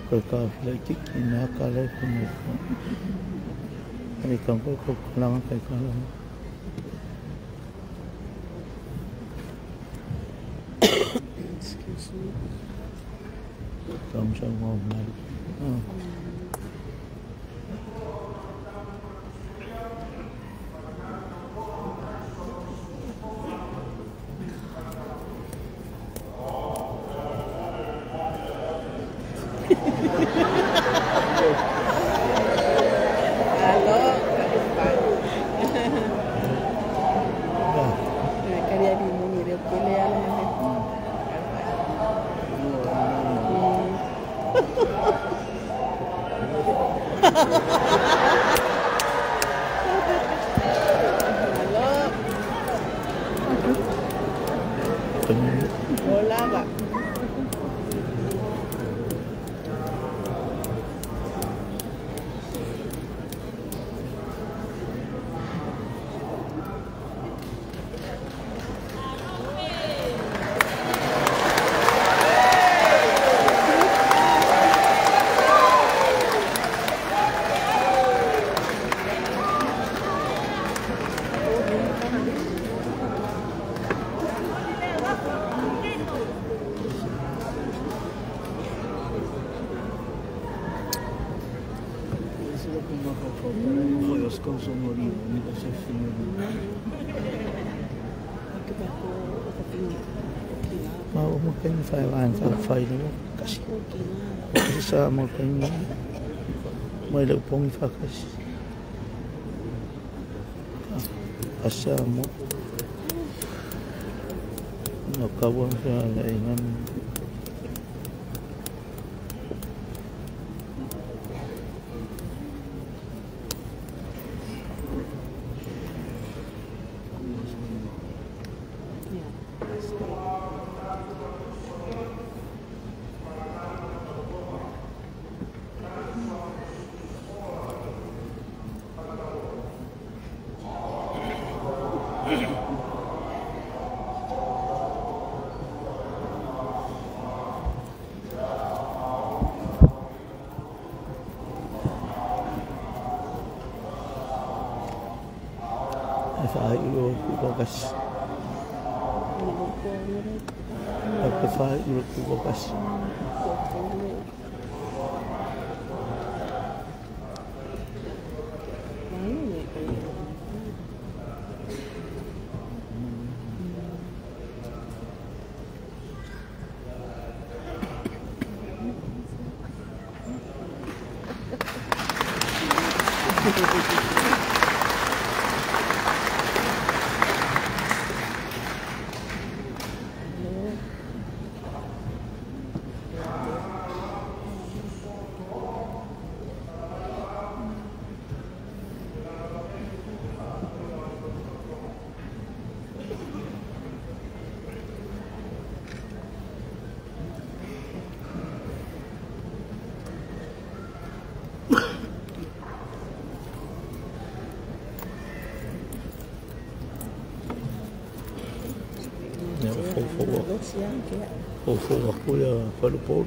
Kakak ina kala punya. Ini kampung kau kelangan kakak. Excuse me. Kamu sama mal. Mau makan faiwan fai ni kasih. Bisa makan ni. Mai le pong fa kasih. Asam. Nak kawan saya dengan fai lo kubakas. Apa fai lo kubakas. Fofo aku ya pada pot.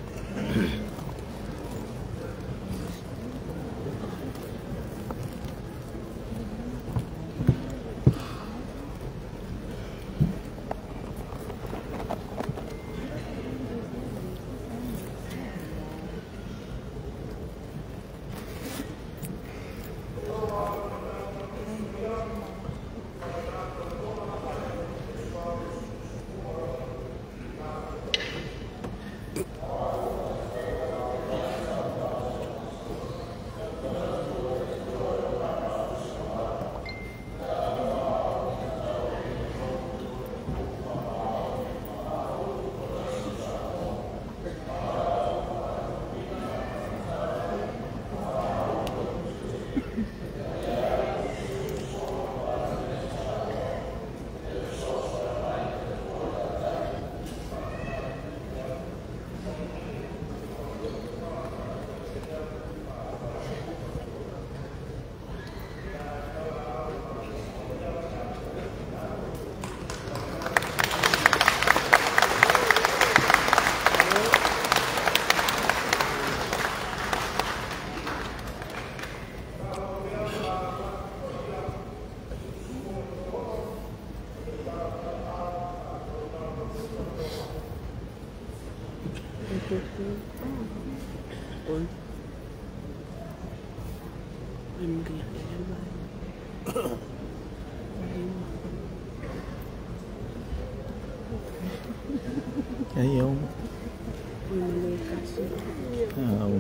Ayom.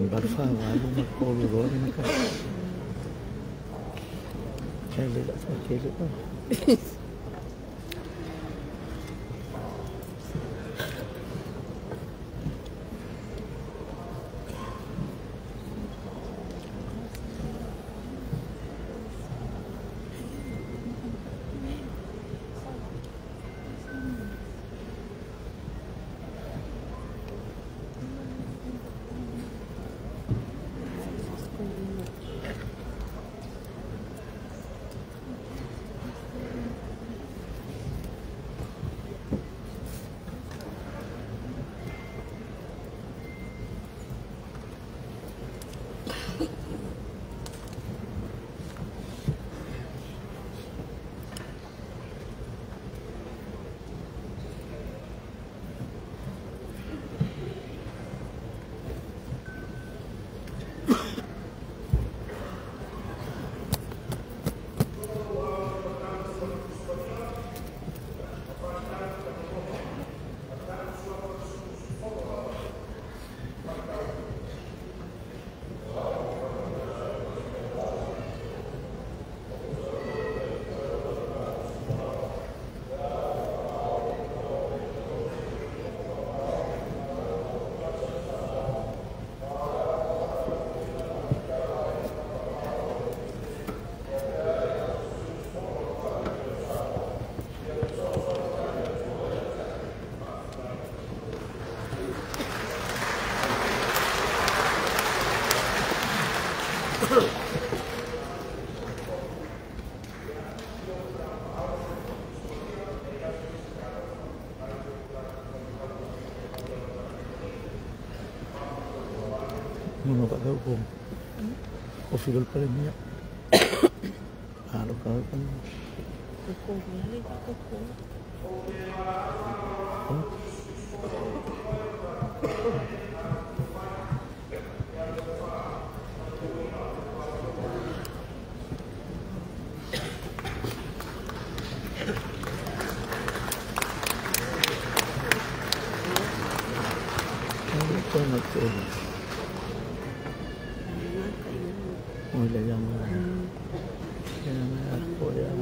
Barfa lalu makolu roh mereka. Saya lihat sakit itu. Ngono Pak Kau ko. O filol pala niya. Ano ka kan? Kuko, lali kuko. Mulai yang aku yang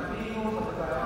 Gracias.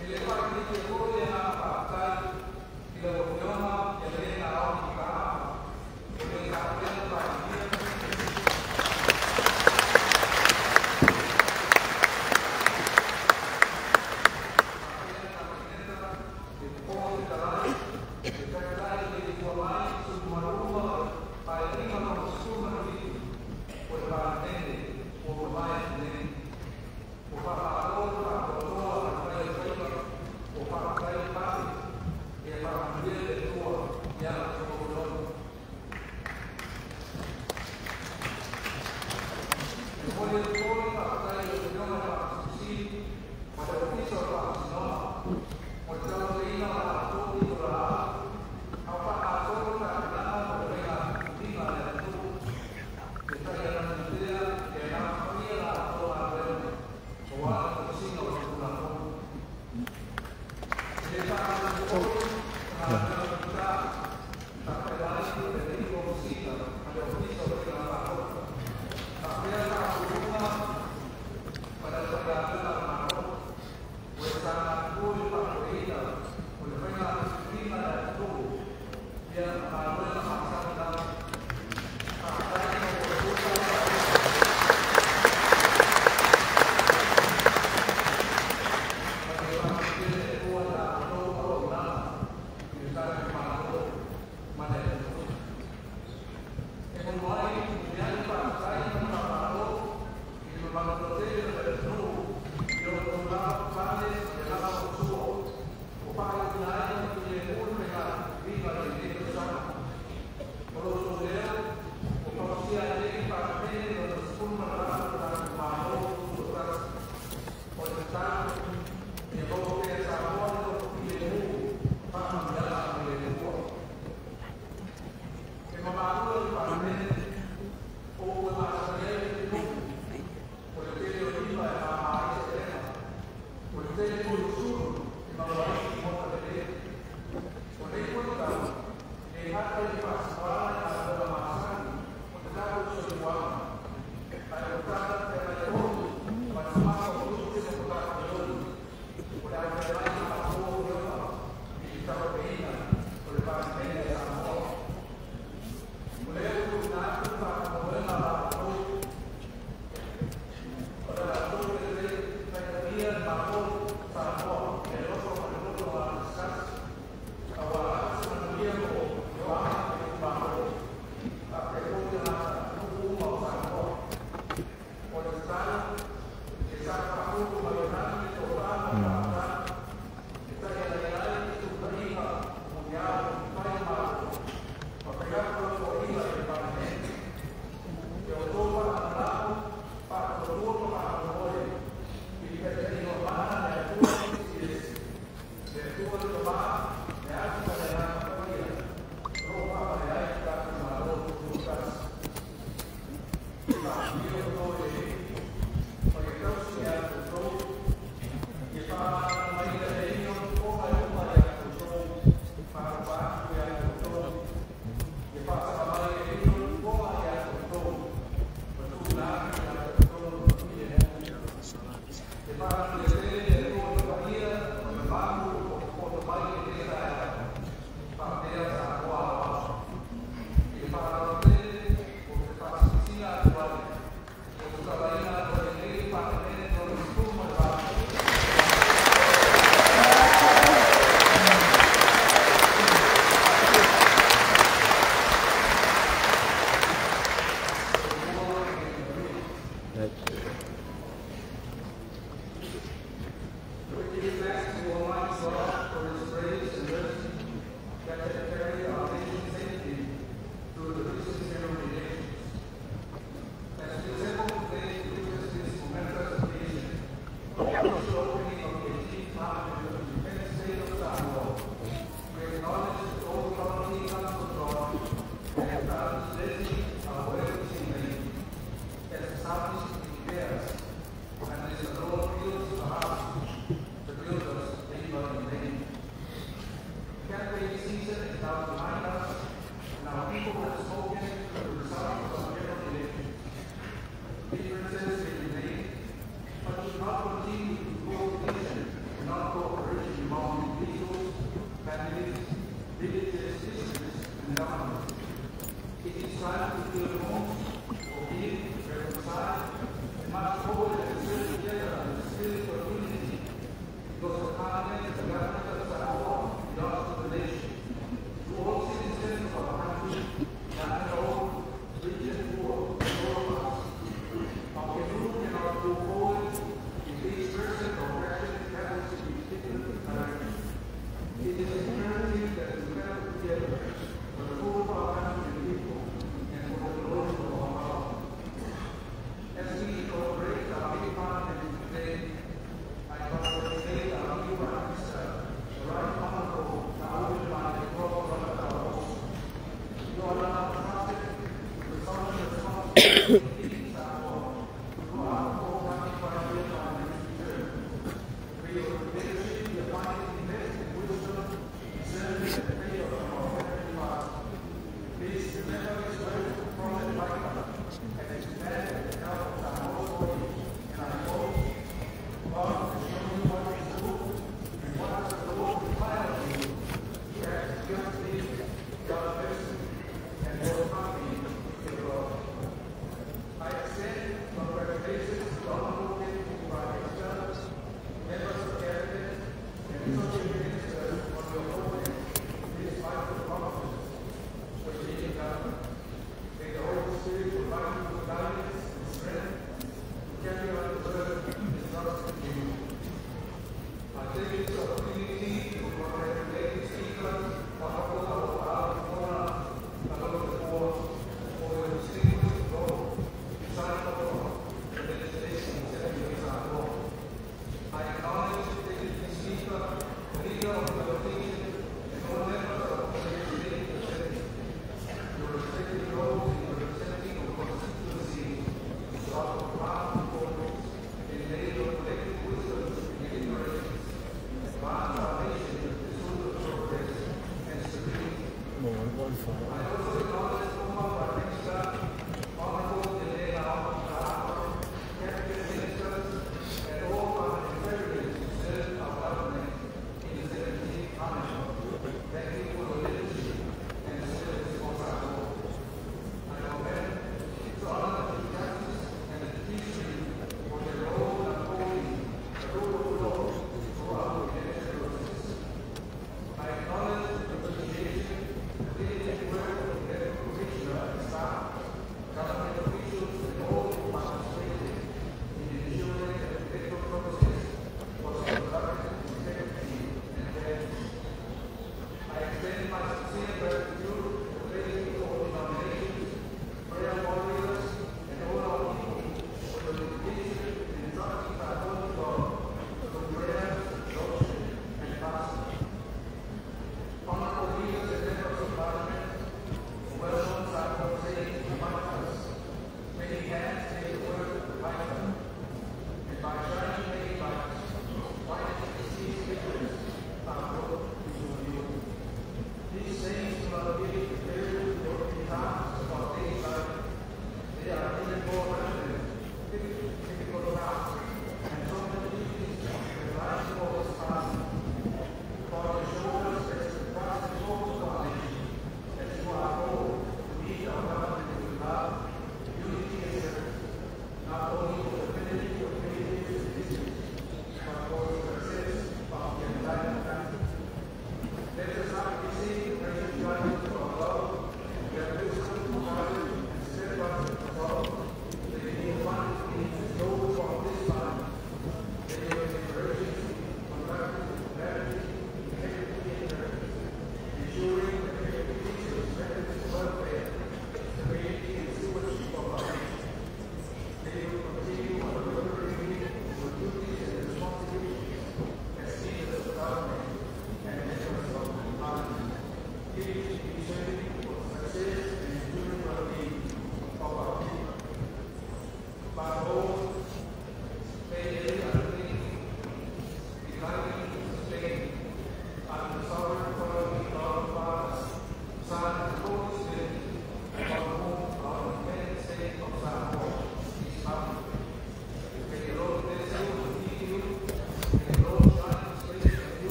Ele vai ter que olhar para trás e levar o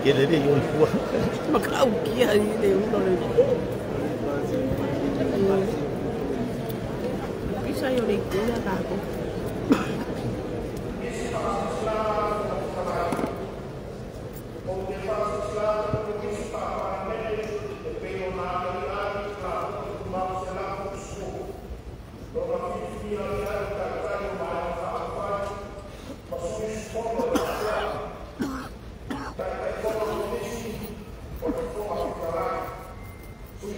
Ele é um rua. Macau que aí deu um dólar. Isso aí eu nem tenho nada. Thank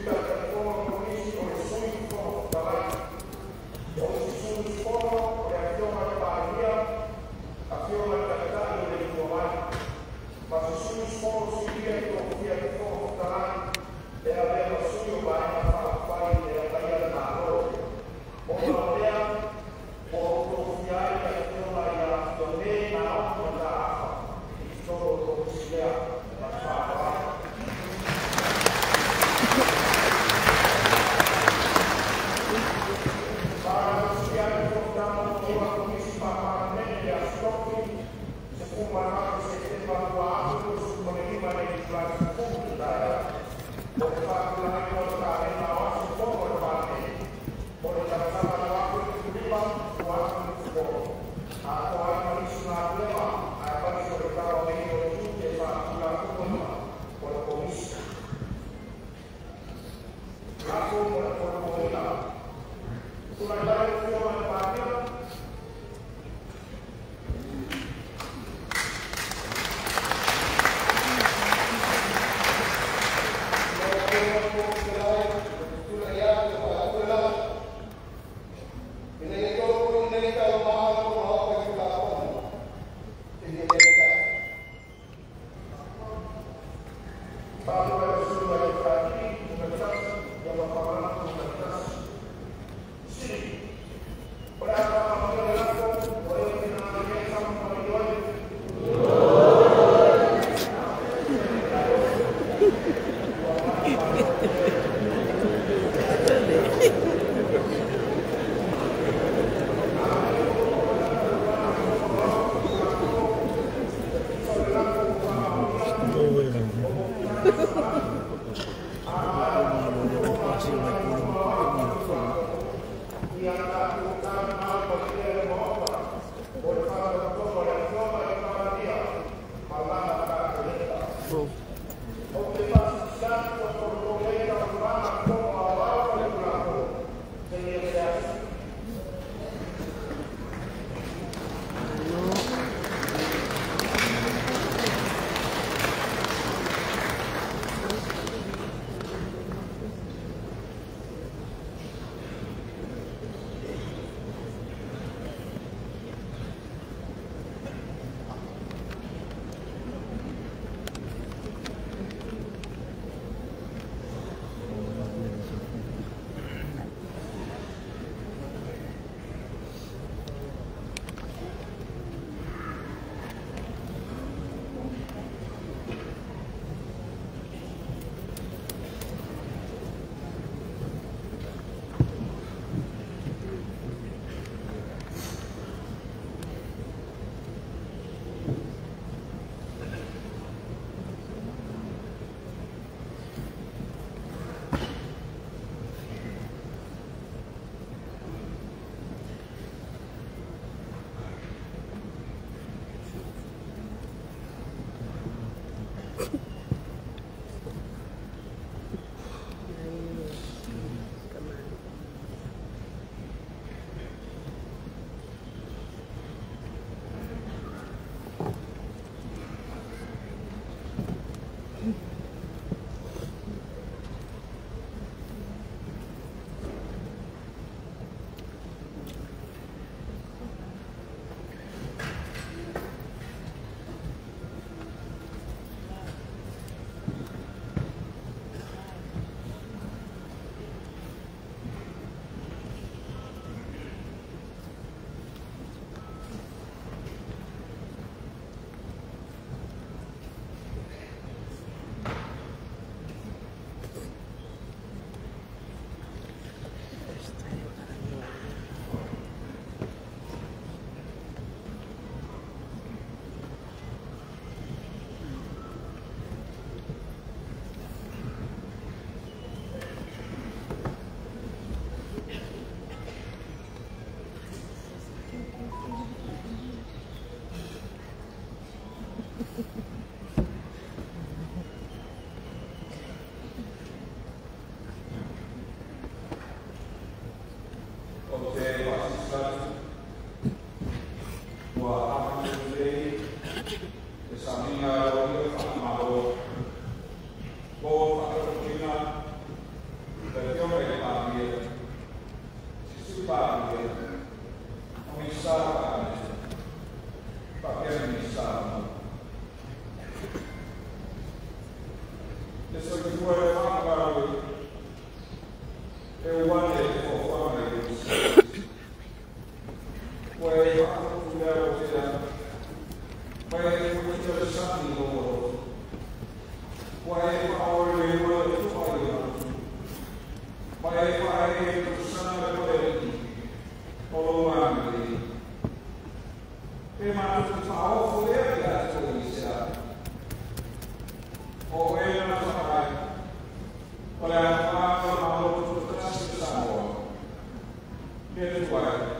Here's why.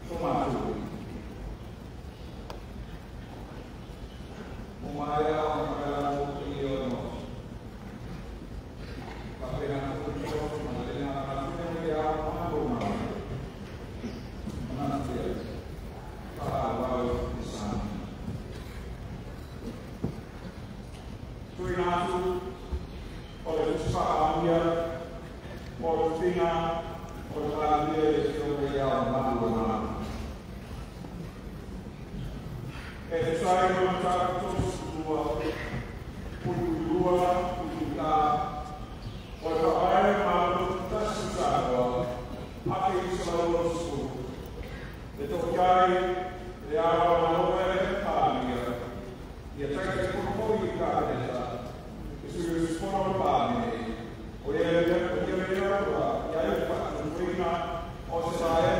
Come on. sai no tato sua cultura cultura o trabalho mal da cidade aqui são os e toccai e a nova Italia e até que por comunicare e si rispondono bene o e a e aí o prima o sai